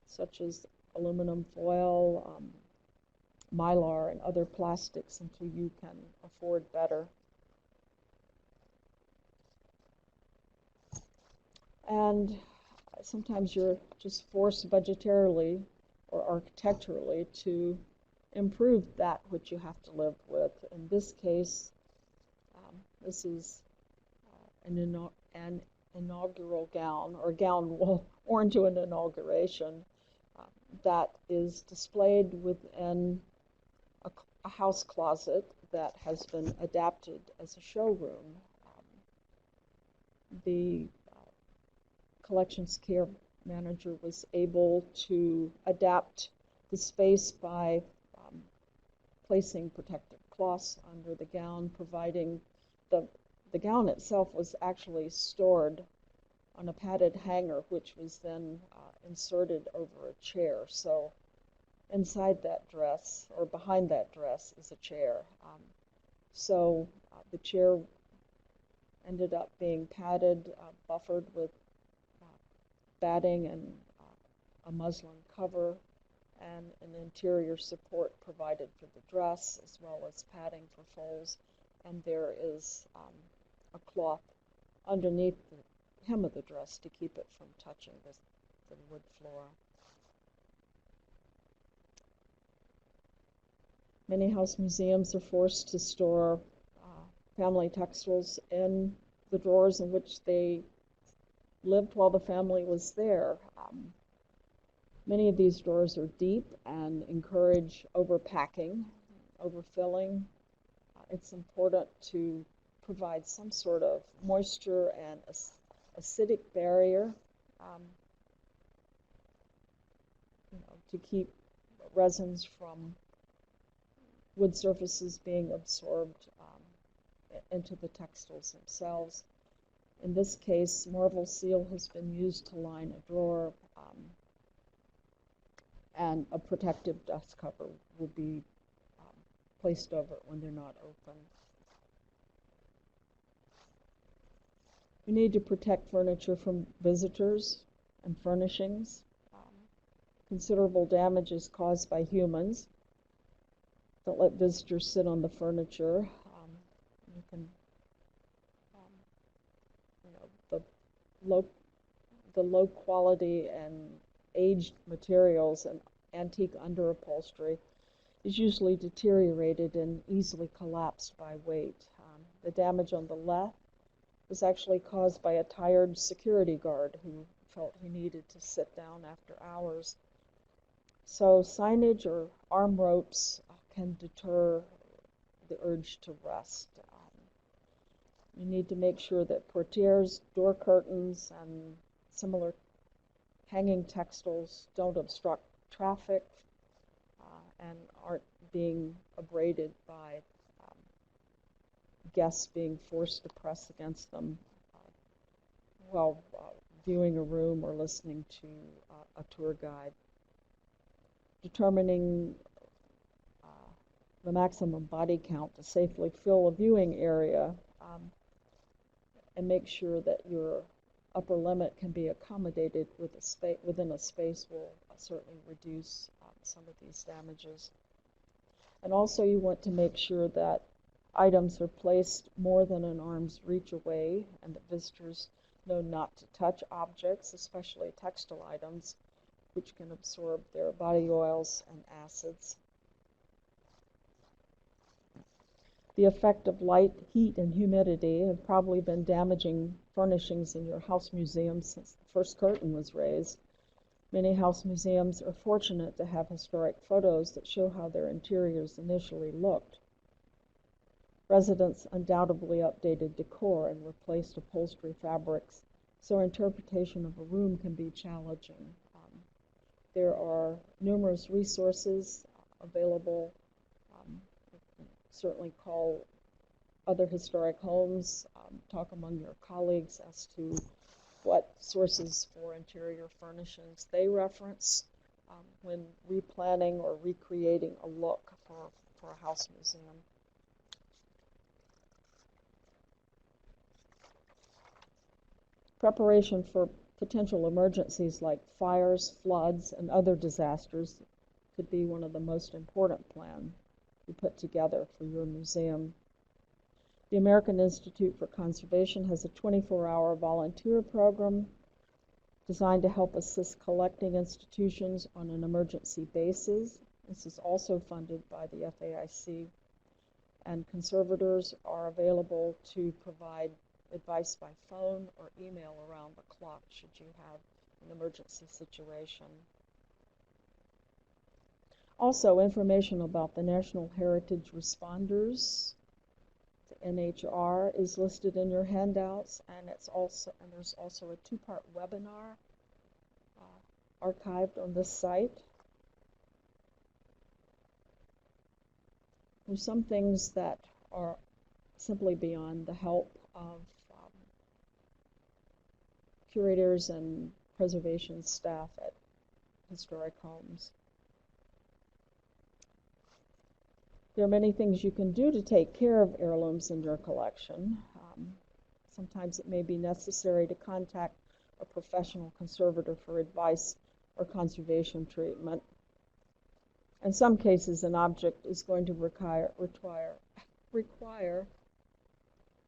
such as aluminum foil, mylar, and other plastics until you can afford better. And sometimes you're just forced budgetarily or architecturally to improve that which you have to live with. In this case, this is an inaugural gown, or a gown worn to an inauguration, that is displayed within a house closet that has been adapted as a showroom. The collections care manager was able to adapt the space by placing protective cloths under the gown, providing the gown itself was actually stored on a padded hanger, which was then inserted over a chair. So inside that dress, or behind that dress, is a chair. So the chair ended up being padded, buffered with batting and a muslin cover, and an interior support provided for the dress, as well as padding for folds. And there is a cloth underneath the hem of the dress to keep it from touching the wood floor. Many house museums are forced to store family textiles in the drawers in which they lived while the family was there. Many of these drawers are deep and encourage overpacking, overfilling. It's important to provide some sort of moisture and acidic barrier to keep resins from wood surfaces being absorbed into the textiles themselves. In this case, Marvel Seal has been used to line a drawer, and a protective dust cover will be placed over it when they're not open. We need to protect furniture from visitors and furnishings. Considerable damage is caused by humans. Don't let visitors sit on the furniture. You can, the low quality and aged materials and antique underupholstery is usually deteriorated and easily collapsed by weight. The damage on the left was actually caused by a tired security guard who felt he needed to sit down after hours. So signage or arm ropes can deter the urge to rest. You need to make sure that portieres, door curtains, and similar hanging textiles don't obstruct traffic and aren't being abraded by guests being forced to press against them while viewing a room or listening to a tour guide. Determining the maximum body count to safely fill a viewing area and make sure that your upper limit can be accommodated with within a space will certainly reduce some of these damages. And also you want to make sure that items are placed more than an arm's reach away and that visitors know not to touch objects, especially textile items, which can absorb their body oils and acids. The effect of light, heat, and humidity have probably been damaging furnishings in your house museum since the first curtain was raised. Many house museums are fortunate to have historic photos that show how their interiors initially looked. Residents undoubtedly updated decor and replaced upholstery fabrics, so interpretation of a room can be challenging. There are numerous resources available. Certainly call other historic homes, talk among your colleagues as to what sources for interior furnishings they reference when replanning or recreating a look for a house museum. Preparation for potential emergencies like fires, floods, and other disasters could be one of the most important plans you put together for your museum. The American Institute for Conservation has a 24-hour volunteer program designed to help assist collecting institutions on an emergency basis. This is also funded by the FAIC, and conservators are available to provide advice by phone or email around the clock should you have an emergency situation. Also, information about the National Heritage Responders, the NHR, is listed in your handouts, and there's also a two-part webinar archived on this site. There's some things that are simply beyond the help of curators and preservation staff at historic homes. There are many things you can do to take care of heirlooms in your collection. Sometimes it may be necessary to contact a professional conservator for advice or conservation treatment. In some cases, an object is going to require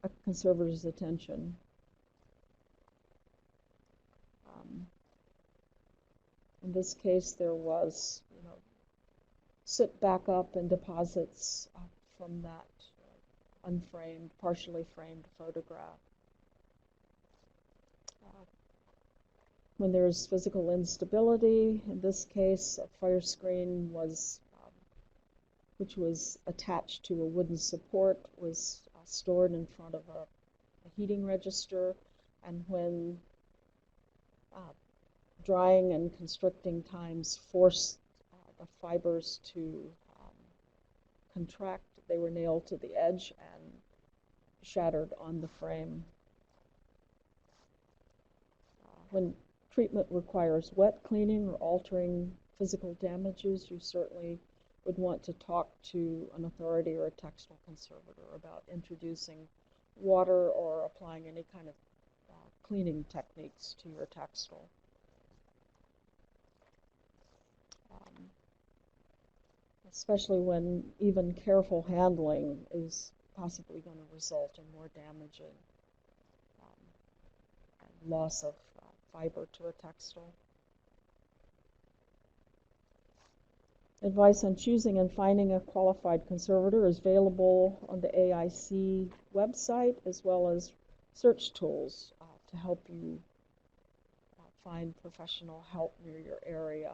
a conservator's attention. In this case, there was, sit back up and deposits from that unframed, partially framed photograph. When there's physical instability, in this case, a fire screen was, which was attached to a wooden support, was stored in front of a heating register, and when drying and constricting times forced the fibers to contract, they were nailed to the edge and shattered on the frame. When treatment requires wet cleaning or altering physical damages, you certainly would want to talk to an authority or a textile conservator about introducing water or applying any kind of cleaning techniques to your textile. Especially when even careful handling is possibly going to result in more damage and loss of fiber to a textile. Advice on choosing and finding a qualified conservator is available on the AIC website, as well as search tools to help you find professional help near your area.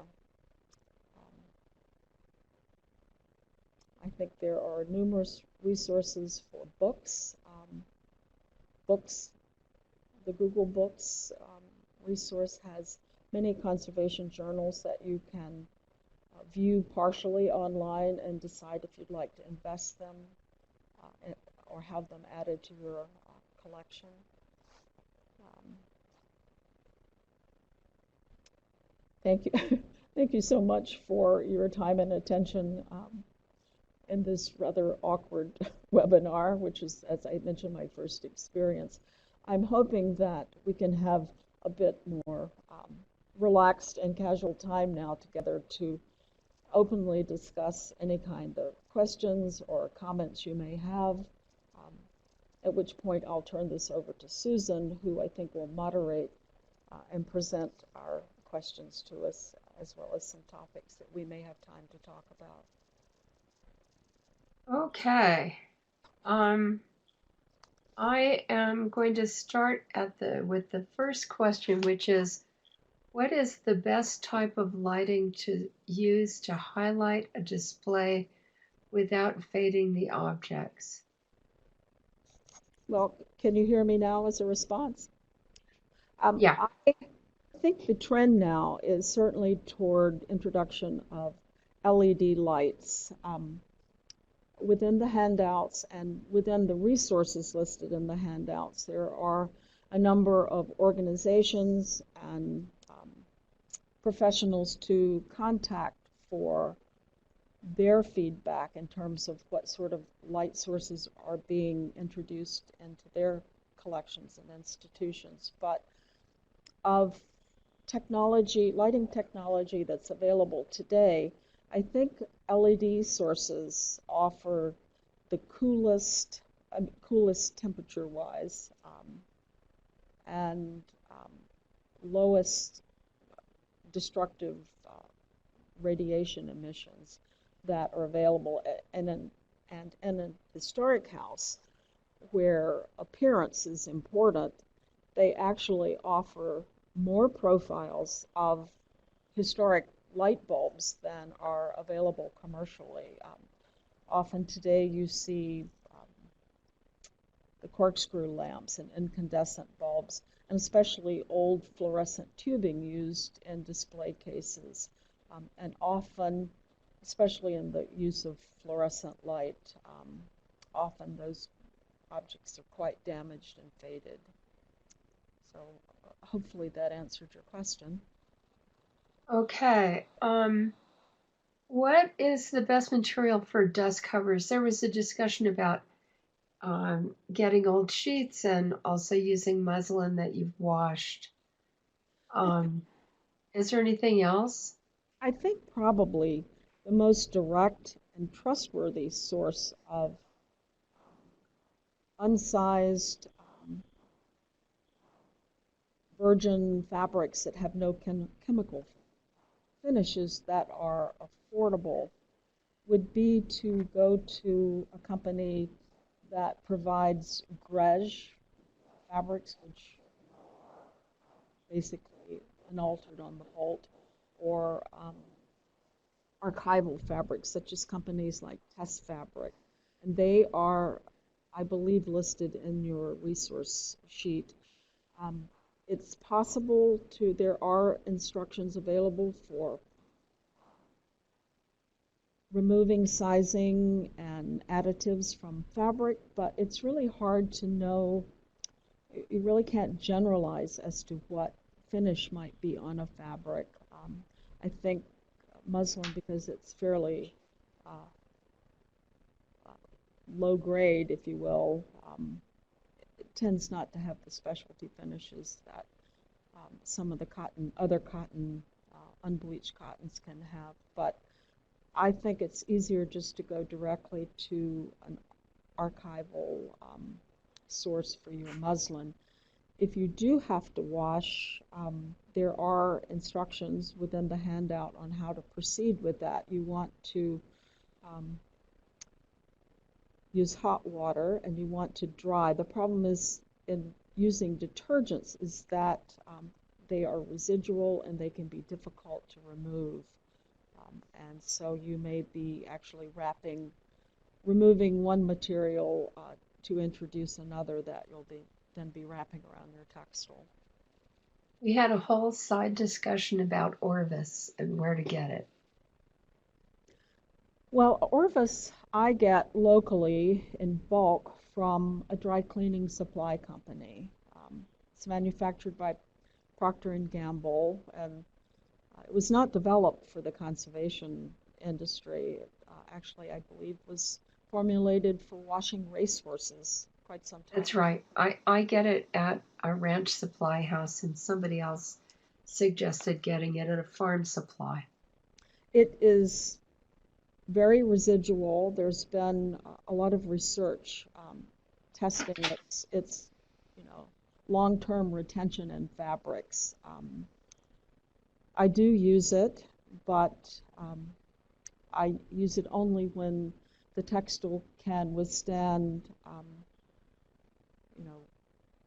I think there are numerous resources for books. The Google Books resource has many conservation journals that you can view partially online and decide if you'd like to invest them or have them added to your collection. Thank you. Thank you so much for your time and attention in this rather awkward webinar, which is, as I mentioned, my first experience. I'm hoping that we can have a bit more relaxed and casual time now together to openly discuss any kind of questions or comments you may have, at which point I'll turn this over to Susan, who I think will moderate and present our questions to us, as well as some topics that we may have time to talk about. Okay. I am going to start with the first question, which is, what is the best type of lighting to use to highlight a display without fading the objects? Well, can you hear me now as a response? Yeah. I think the trend now is certainly toward introduction of LED lights. Within the handouts and within the resources listed in the handouts, there are a number of organizations and professionals to contact for their feedback in terms of what sort of light sources are being introduced into their collections and institutions. But of technology, lighting technology that's available today, I think LED sources offer the coolest temperature-wise and lowest destructive radiation emissions that are available. And in a historic house where appearance is important, they actually offer more profiles of historic light bulbs than are available commercially. Often today you see the corkscrew lamps and incandescent bulbs, and especially old fluorescent tubing used in display cases. And often, especially in the use of fluorescent light, often those objects are quite damaged and faded. So hopefully that answered your question. Okay. What is the best material for dust covers? There was a discussion about getting old sheets and also using muslin that you've washed. Is there anything else? I think probably the most direct and trustworthy source of unsized virgin fabrics that have no chemical finishes that are affordable would be to go to a company that provides grège fabrics, which basically unaltered on the bolt, or archival fabrics, such as companies like Test Fabric. And they are, I believe, listed in your resource sheet. It's possible to, there are instructions available for removing sizing and additives from fabric, but it's really hard to know. You really can't generalize as to what finish might be on a fabric. I think muslin, because it's fairly low grade, if you will, it tends not to have the specialty finishes that some of the other cotton, unbleached cottons can have. But I think it's easier just to go directly to an archival source for your muslin. If you do have to wash, there are instructions within the handout on how to proceed with that. You want to use hot water and you want to dry. The problem is in using detergents is that they are residual and they can be difficult to remove. And so you may be actually removing one material to introduce another that you'll then be wrapping around your textile. We had a whole side discussion about Orvis and where to get it. Well, Orvis I get locally in bulk from a dry cleaning supply company. It's manufactured by Procter & Gamble, and it was not developed for the conservation industry. Actually, I believe was formulated for washing racehorses quite some time. That's right. I get it at a ranch supply house, and somebody else suggested getting it at a farm supply. It is very residual. There's been a lot of research testing its long-term retention in fabrics. I do use it, but I use it only when the textile can withstand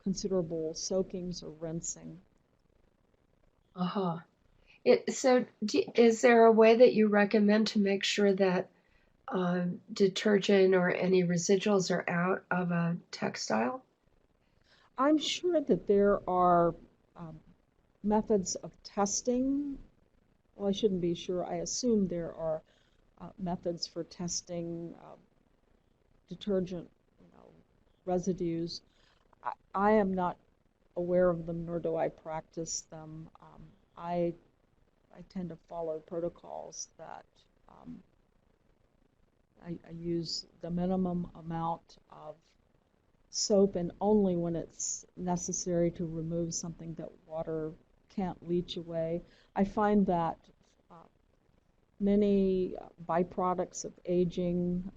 considerable soakings or rinsing. Uh-huh. So is there a way that you recommend to make sure that detergent or any residuals are out of a textile? I'm sure that there are methods of testing. Well, I shouldn't be sure. I assume there are methods for testing detergent residues. I am not aware of them, nor do I practice them. I tend to follow protocols that I use the minimum amount of soap, and only when it's necessary to remove something that water can't leach away. I find that many byproducts of aging,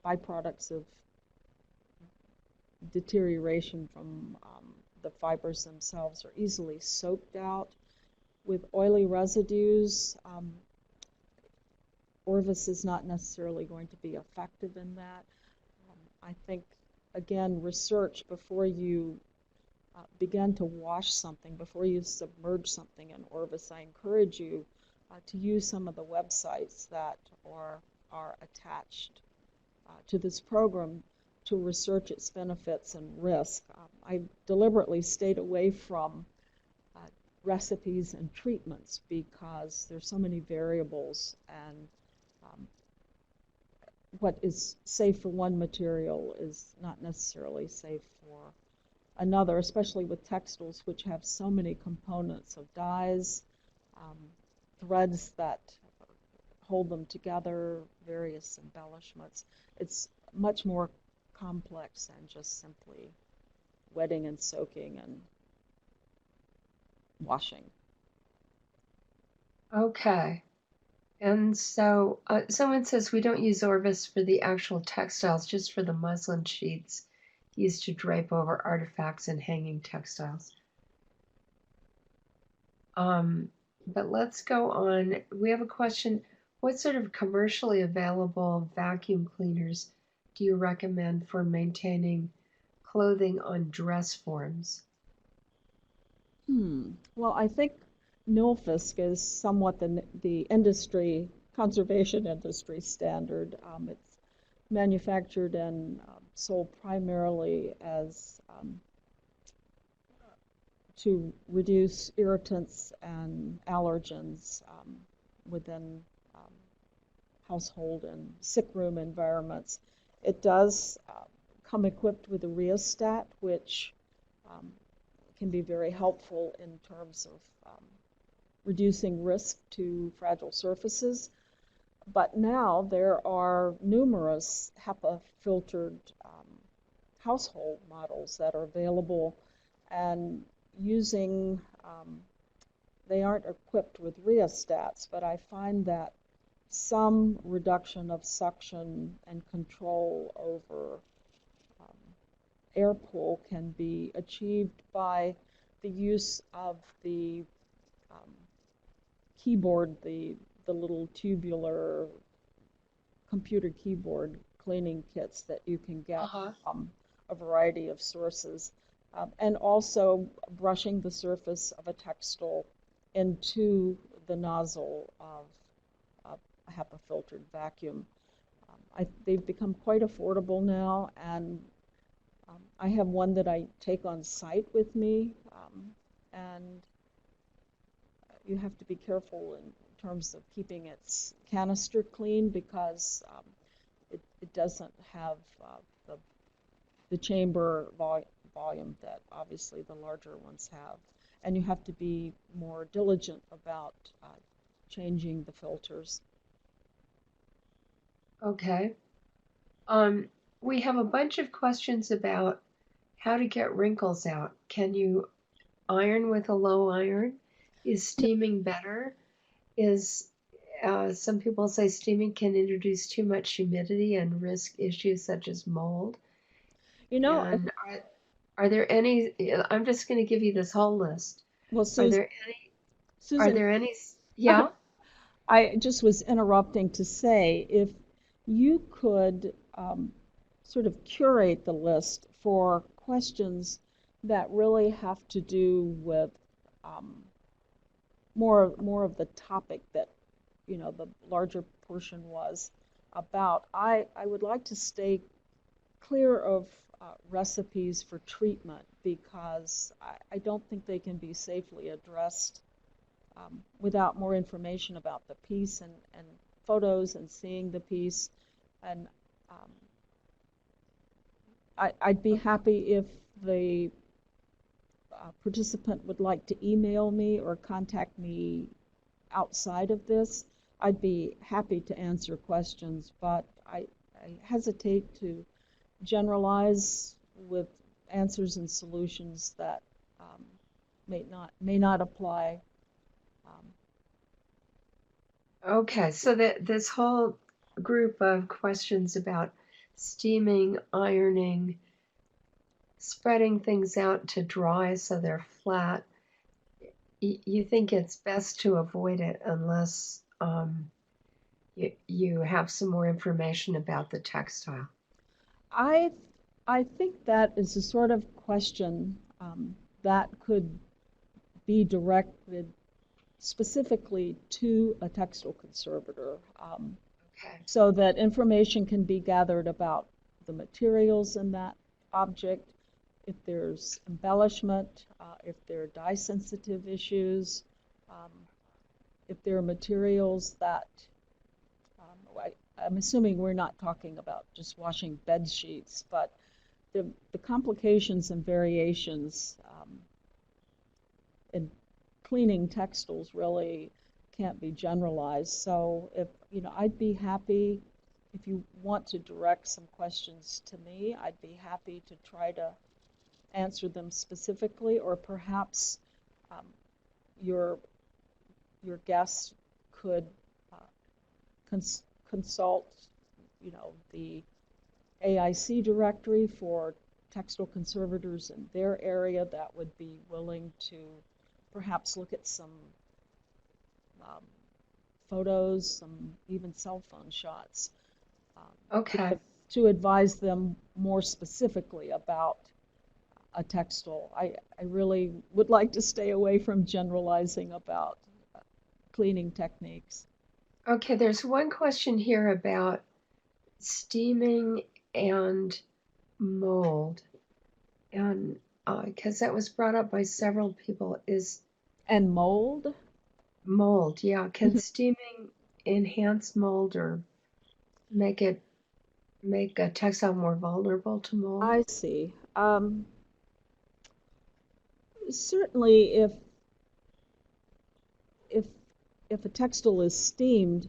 byproducts of deterioration from the fibers themselves are easily soaked out. With oily residues, Orvis is not necessarily going to be effective in that. I think, again, research before you begin to wash something, before you submerge something in Orvis. I encourage you to use some of the websites that are attached to this program to research its benefits and risk. I deliberately stayed away from recipes and treatments because there's so many variables, and what is safe for one material is not necessarily safe for another, especially with textiles, which have so many components of dyes, threads that hold them together, various embellishments. It's much more complex than just simply wetting and soaking and washing. Okay. And so someone says we don't use Orvis for the actual textiles, just for the muslin sheets used to drape over artifacts and hanging textiles. But let's go on. We have a question. What sort of commercially available vacuum cleaners do you recommend for maintaining clothing on dress forms? Well, I think Nilfisk is somewhat the industry, conservation industry standard. It's manufactured and sold primarily as to reduce irritants and allergens within household and sick room environments. It does come equipped with a rheostat, which um, can be very helpful in terms of reducing risk to fragile surfaces. But now there are numerous HEPA filtered household models that are available, and using they aren't equipped with rheostats, but I find that some reduction of suction and control over air pull can be achieved by the use of the um, keyboard, the little tubular computer keyboard cleaning kits that you can get from a variety of sources. And also brushing the surface of a textile into the nozzle of a HEPA filtered vacuum. They've become quite affordable now, and I have one that I take on site with me, and you have to be careful in terms of keeping its canister clean, because it doesn't have the chamber volume that obviously the larger ones have. And you have to be more diligent about changing the filters. Okay. We have a bunch of questions about how to get wrinkles out. Can you iron with a low iron? Is steaming better? Is some people say steaming can introduce too much humidity and risk issues such as mold. You know, And are there any? I'm just going to give you this whole list. well, Are there any? Are Susan, there any? Yeah. I just was interrupting to say, if you could sort of curate the list for questions that really have to do with um, more of the topic that the larger portion was about. I would like to stay clear of recipes for treatment, because I don't think they can be safely addressed without more information about the piece and photos and seeing the piece. And I'd be happy if the participant would like to email me or contact me outside of this. I'd be happy to answer questions, but I hesitate to generalize with answers and solutions that may not apply. Okay. So that this whole group of questions about steaming, ironing, spreading things out to dry so they're flat, you think it's best to avoid it unless you have some more information about the textile. I I think that is a sort of question that could be directed specifically to a textile conservator, Okay. so that information can be gathered about the materials in that object, if there's embellishment, if there are dye sensitive issues, um, if there are materials that I'm assuming we're not talking about just washing bed sheets, but the complications and variations in cleaning textiles really can't be generalized. So if I'd be happy if you want to direct some questions to me. I'd be happy to try to answer them specifically, or perhaps um, your your guests could uh, consult, the AIC directory for textile conservators in their area that would be willing to perhaps look at some um, photos, some even cell phone shots, Okay. to advise them more specifically about a textile. I really would like to stay away from generalizing about cleaning techniques. Okay, there's one question here about steaming and mold. And because that was brought up by several people, is And mold? mold, yeah. Can steaming enhance mold or make a textile more vulnerable to mold? I see. Certainly, if if a textile is steamed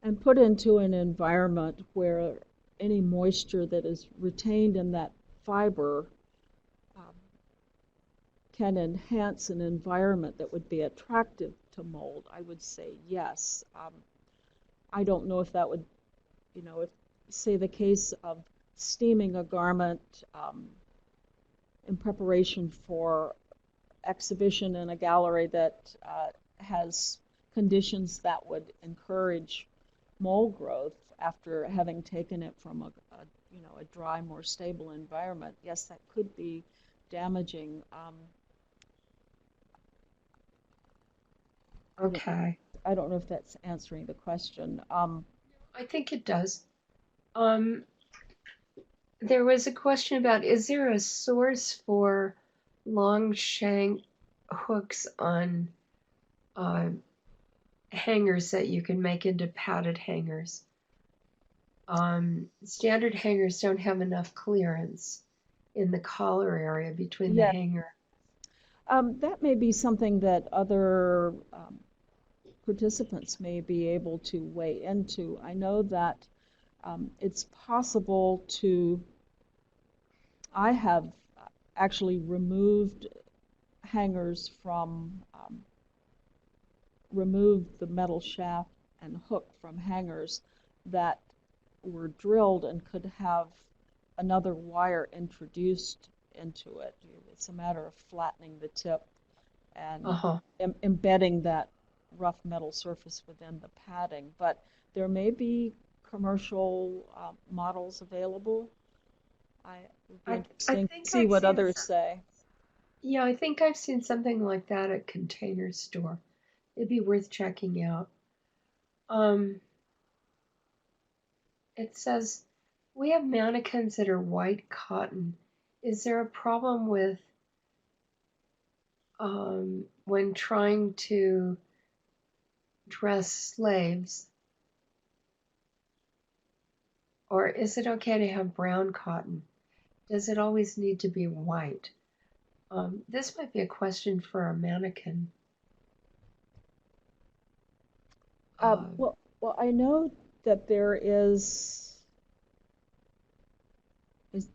and put into an environment where any moisture that is retained in that fiber um, can enhance an environment that would be attractive to mold, I would say yes. I don't know if that would, if say the case of steaming a garment in preparation for exhibition in a gallery that has conditions that would encourage mold growth after having taken it from a dry, more stable environment. Yes, that could be damaging. Okay. I don't know if that's answering the question. I think it does. Um, there was a question about, is there a source for long shank hooks on hangers that you can make into padded hangers? Standard hangers don't have enough clearance in the collar area between the Yeah, hanger. that may be something that other participants may be able to weigh into. I know that it's possible to, I have actually removed hangers from, removed the metal shaft and hook from hangers that were drilled and could have another wire introduced into it. It's a matter of flattening the tip and Uh-huh. embedding that rough metal surface within the padding. But there may be commercial models available. It would be I interesting to think see I've what seen others say. yeah, I think I've seen something like that at Container Store. It'd be worth checking out. Um, it says we have mannequins that are white cotton. Is there a problem with when trying to dress slaves, or is it okay to have brown cotton? Does it always need to be white? This might be a question for a mannequin. Uh, Well, I know that is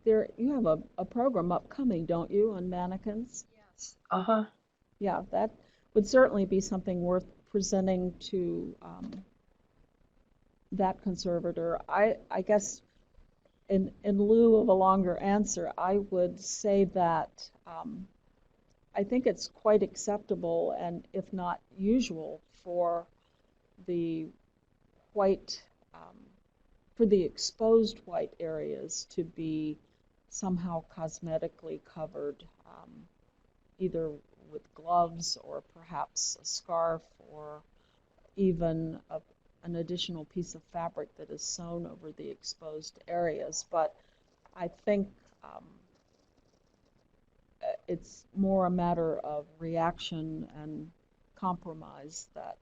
there, you have a program upcoming, don't you, on mannequins? yes. Uh-huh. Yeah, that would certainly be something worth presenting to that conservator. I guess in lieu of a longer answer, I would say that I think it's quite acceptable and if not usual for the white, um, for the exposed white areas to be somehow cosmetically covered, either with gloves or perhaps a scarf or even an additional piece of fabric that is sewn over the exposed areas. But I think it's more a matter of reaction and compromise that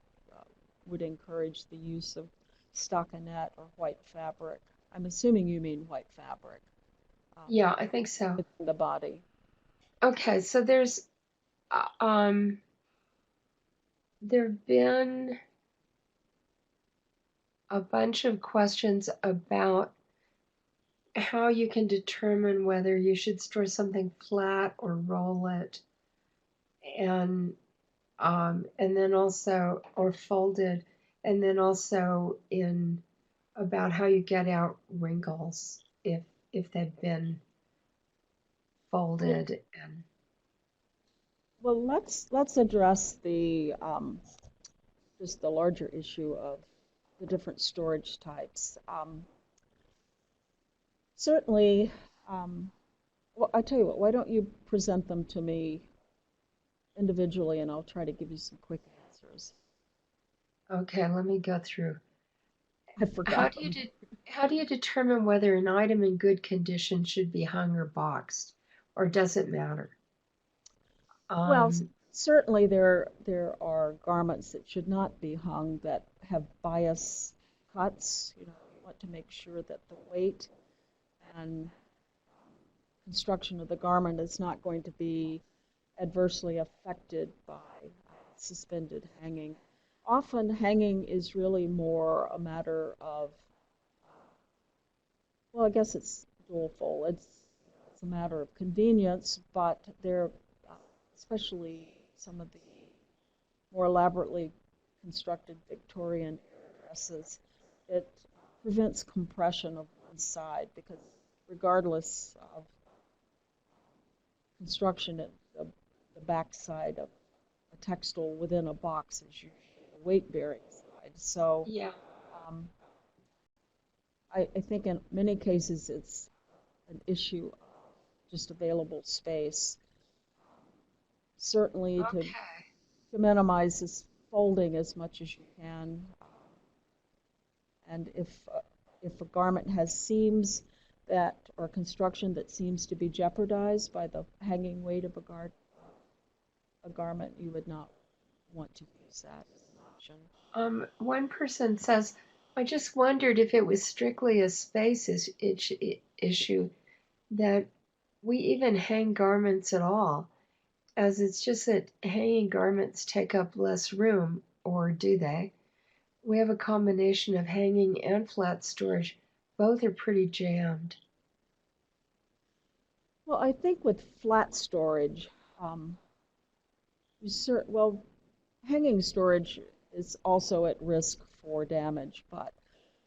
would encourage the use of stockinette or white fabric. I'm assuming you mean white fabric Yeah, I think so. within the body. Okay, so uh, um there've been a bunch of questions about how you can determine whether you should store something flat or roll it. And and then also, or folded, and then also in about how you get out wrinkles if they've been Well, folded and well, let's address the just the larger issue of the different storage types. Certainly, well, I tell you what, why don't you present them to me individually, and I'll try to give you some quick answers. okay, let me go through. I How forgot do you them. how do you determine whether an item in good condition should be hung or boxed, or does it matter? Well, Um, certainly there are garments that should not be hung that have bias cuts. You know, you want to make sure that the weight and construction of the garment is not going to be adversely affected by suspended hanging. Often hanging is really more a matter of, well, I guess it's dualfold. It's a matter of convenience, but there, especially some of the more elaborately constructed Victorian era dresses, it prevents compression of one side because regardless of construction, the back side of a textile within a box is usually the weight-bearing side. So yeah. um, I think in many cases it's an issue of just available space. Certainly Okay. to minimize this folding as much as you can. And if a garment has seams that or construction that seems to be jeopardized by the hanging weight of a garment, you would not want to use that as an option. One person says, I just wondered if it was strictly a space issue that we even hang garments at all, as it's just that hanging garments take up less room, or do they? We have a combination of hanging and flat storage. Both are pretty jammed. Well, I think with flat storage, um, well, hanging storage is also at risk for damage, but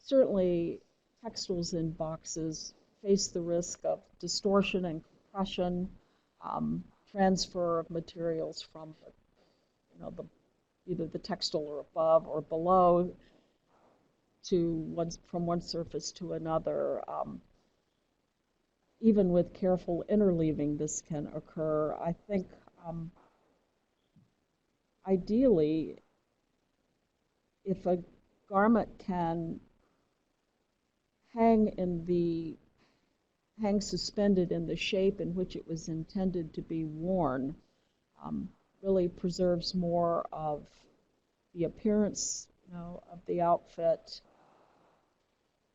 certainly textiles in boxes face the risk of distortion and compression, transfer of materials from the either the textile or above or below from one surface to another. Even with careful interleaving, this can occur. I think ideally, if a garment can hang suspended in the shape in which it was intended to be worn, um, really preserves more of the appearance, of the outfit.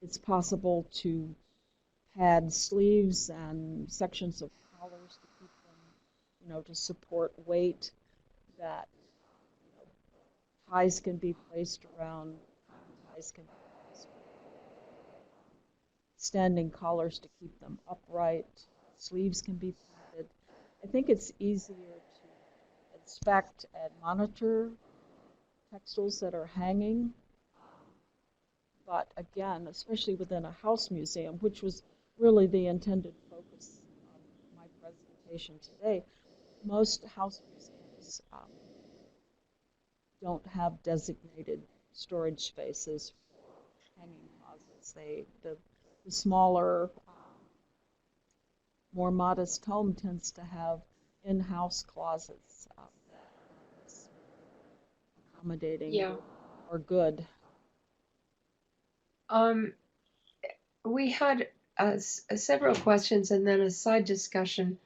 It's possible to pad sleeves and sections of collars to keep them, to support weight. That ties can be placed around, ties can be placed standing collars to keep them upright. Sleeves can be padded. I think it's easier to inspect and monitor textiles that are hanging. But again, especially within a house museum, which was really the intended focus of my presentation today, most house museums don't have designated storage spaces for hanging closets. The smaller, more modest home tends to have in-house closets that are accommodating Yeah. or good. Um, we had several questions and then a side discussion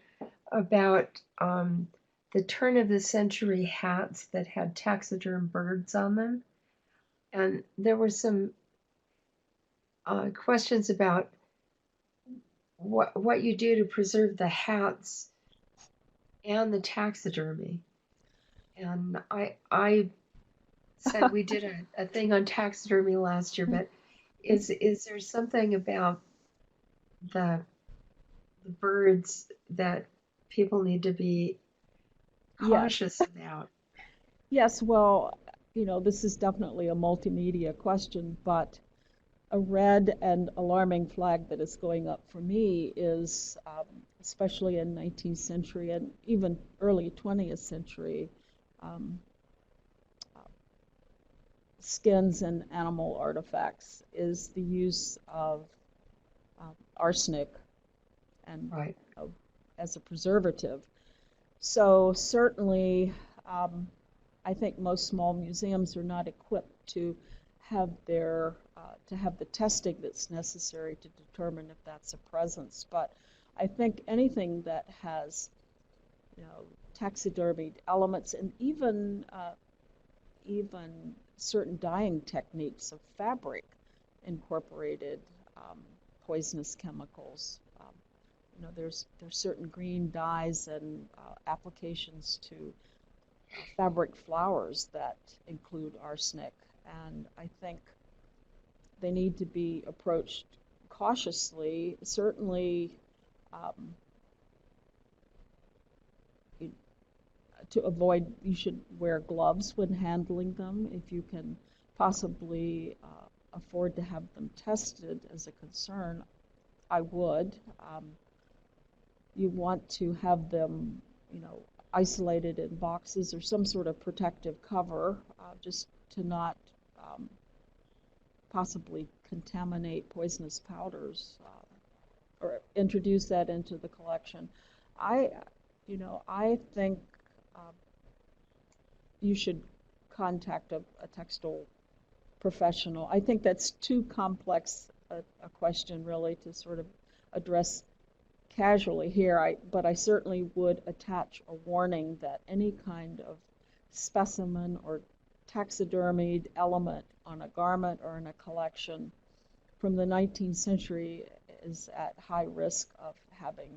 about the turn of the century hats that had taxiderm birds on them. And there were some questions about what you do to preserve the hats and the taxidermy. And I said we did a thing on taxidermy last year, but is there something about the the birds that people need to be Yes. cautious about? Yes, well, this is definitely a multimedia question, but a red and alarming flag that is going up for me is, especially in 19th century and even early 20th century, um, skins and animal artifacts, is the use of arsenic and Right. as a preservative. So certainly, um, I think most small museums are not equipped to have the testing that's necessary to determine if that's a presence. But I think anything that has, taxidermied elements and even certain dyeing techniques of fabric incorporated poisonous chemicals. There's certain green dyes and applications to fabric flowers that include arsenic, and I think they need to be approached cautiously. Certainly, um, to avoid, you should wear gloves when handling them if you can possibly afford to have them tested as a concern. I would. You want to have them, isolated in boxes or some sort of protective cover, just to not possibly contaminate poisonous powders or introduce that into the collection. I, I think you should contact a textile professional. I think that's too complex a question really to sort of address casually here. But I certainly would attach a warning that any kind of specimen or taxidermied element on a garment or in a collection from the 19th century is at high risk of having,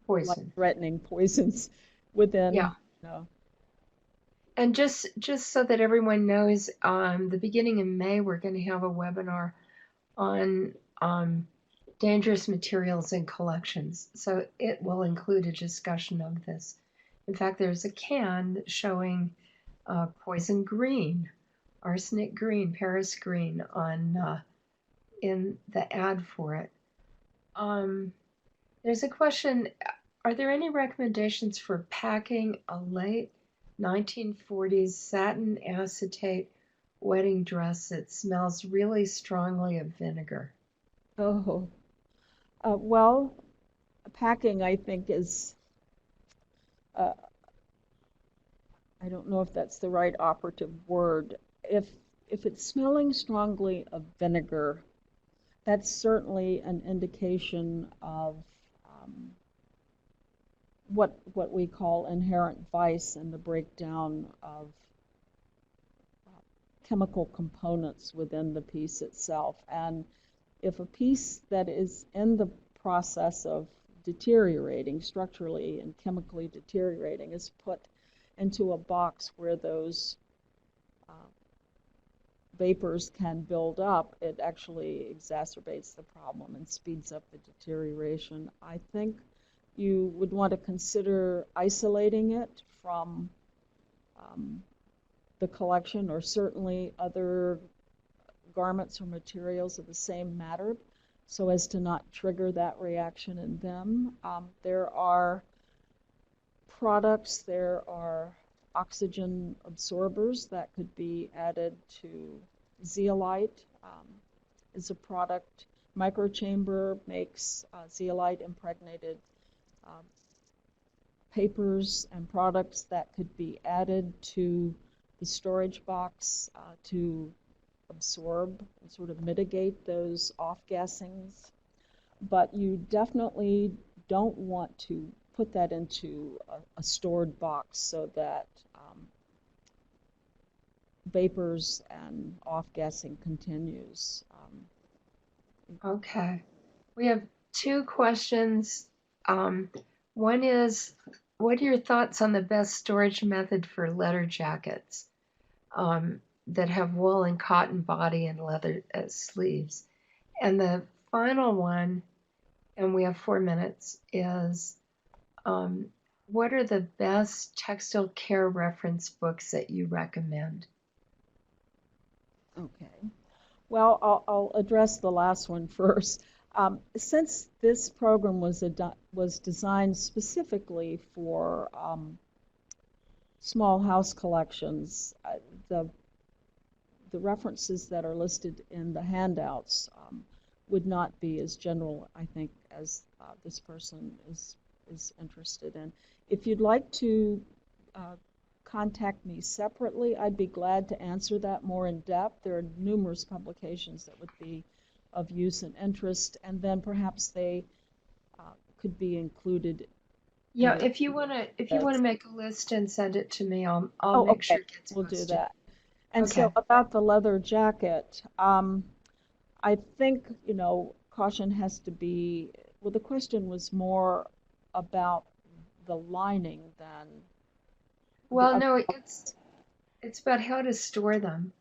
Poison. life-threatening poisons within, Yeah. And just so that everyone knows, the beginning of May, we're going to have a webinar on dangerous materials in collections. So it will include a discussion of this. In fact, there's a can showing poison green, arsenic green, Paris green on in the ad for it. There's a question, are there any recommendations for packing a late 1940s satin acetate wedding dress that smells really strongly of vinegar? Oh, well, packing, I think, is, uh, I don't know if that's the right operative word. If it's smelling strongly of vinegar, that's certainly an indication of what we call inherent vice and the breakdown of chemical components within the piece itself. And if a piece that is in the process of deteriorating structurally and chemically deteriorating is put into a box where those vapors can build up, it actually exacerbates the problem and speeds up the deterioration. I think you would want to consider isolating it from the collection, or certainly other garments or materials of the same matter, so as to not trigger that reaction in them. There are products, there are oxygen absorbers that could be added to zeolite. Is a product. Microchamber makes zeolite impregnated papers and products that could be added to the storage box to absorb and sort of mitigate those off-gassings. But you definitely don't want to put that into a stored box so that vapors and off-gassing continues. Okay. We have two questions. One is, what are your thoughts on the best storage method for leather jackets that have wool and cotton body and leather sleeves? And the final one, and we have 4 minutes, is what are the best textile care reference books that you recommend? Okay. Well, I'll address the last one first. Since this program was designed specifically for small house collections, the references that are listed in the handouts would not be as general, I think, as this person is interested in. If you'd like to contact me separately, I'd be glad to answer that more in depth. There are numerous publications that would be of use and interest, and then perhaps they could be included. Yeah, if you wanna make a list and send it to me, I'll make sure Okay, it gets we'll do posted. that. And Okay. so about the leather jacket, I think, caution has to be, well, the question was more about the lining than the Well, other. no, it's about how to store them.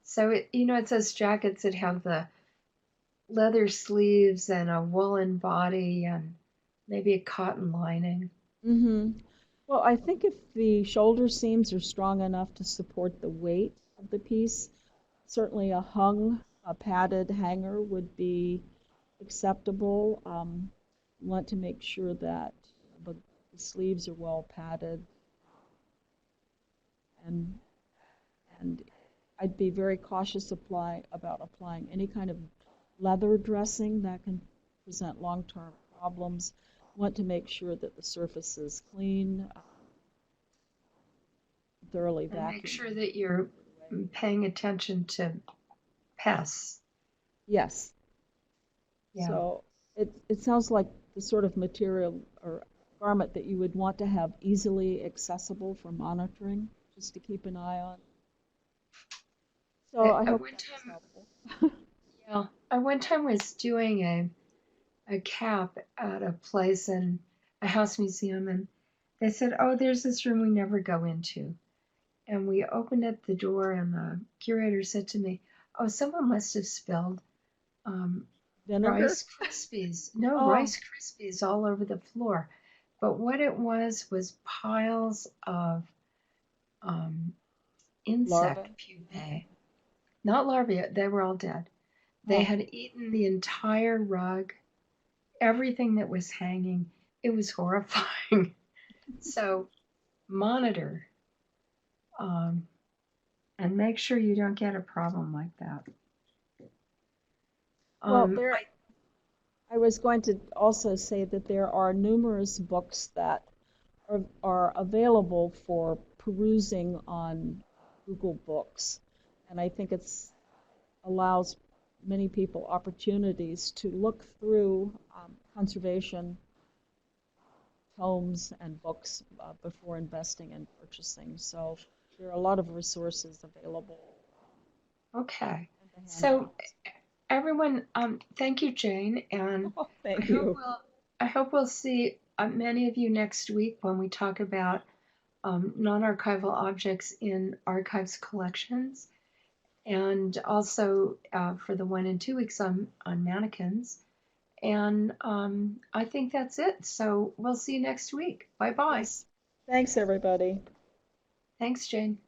So it says jackets that have the leather sleeves and a woolen body and maybe a cotton lining. Mm-hmm. Well, I think if the shoulder seams are strong enough to support the weight of the piece, certainly a padded hanger would be acceptable. Want to make sure that the sleeves are well padded, and and I'd be very cautious about applying any kind of leather dressing that can present long-term problems. Want to make sure that the surface is clean, thoroughly And make vacuumed. sure that you're paying attention to pests. Yes. Yeah. So it sounds like the sort of material or garment that you would want to have easily accessible for monitoring, just to keep an eye on. So I I hope one that was time, helpful. yeah, I one time was doing a cap at a place in a house museum, and they said, "Oh, there's this room we never go into." And we opened up the door, and the curator said to me, "Oh, someone must have spilled um, Vinegar? Rice Krispies. No, Oh, Rice Krispies all over the floor." But what it was piles of um, insect larvae. pupae. Not larvae, they were all dead. They Oh, had eaten the entire rug, everything that was hanging. It was horrifying. So monitor um, and make sure you don't get a problem like that. well, Um, I, I was going to also say that there are numerous books that are available for perusing on Google Books. And I think it's allows many people opportunities to look through conservation tomes and books before investing and purchasing. So there are a lot of resources available okay. in the So handouts. everyone, thank you, Jane, and Oh, I thank hope you. we'll I hope we'll see many of you next week when we talk about non-archival objects in archives collections, and also for the 1 and 2 weeks on mannequins. And I think that's it. So we'll see you next week. Bye bye. Yes. Thanks, everybody. Thanks, Jane.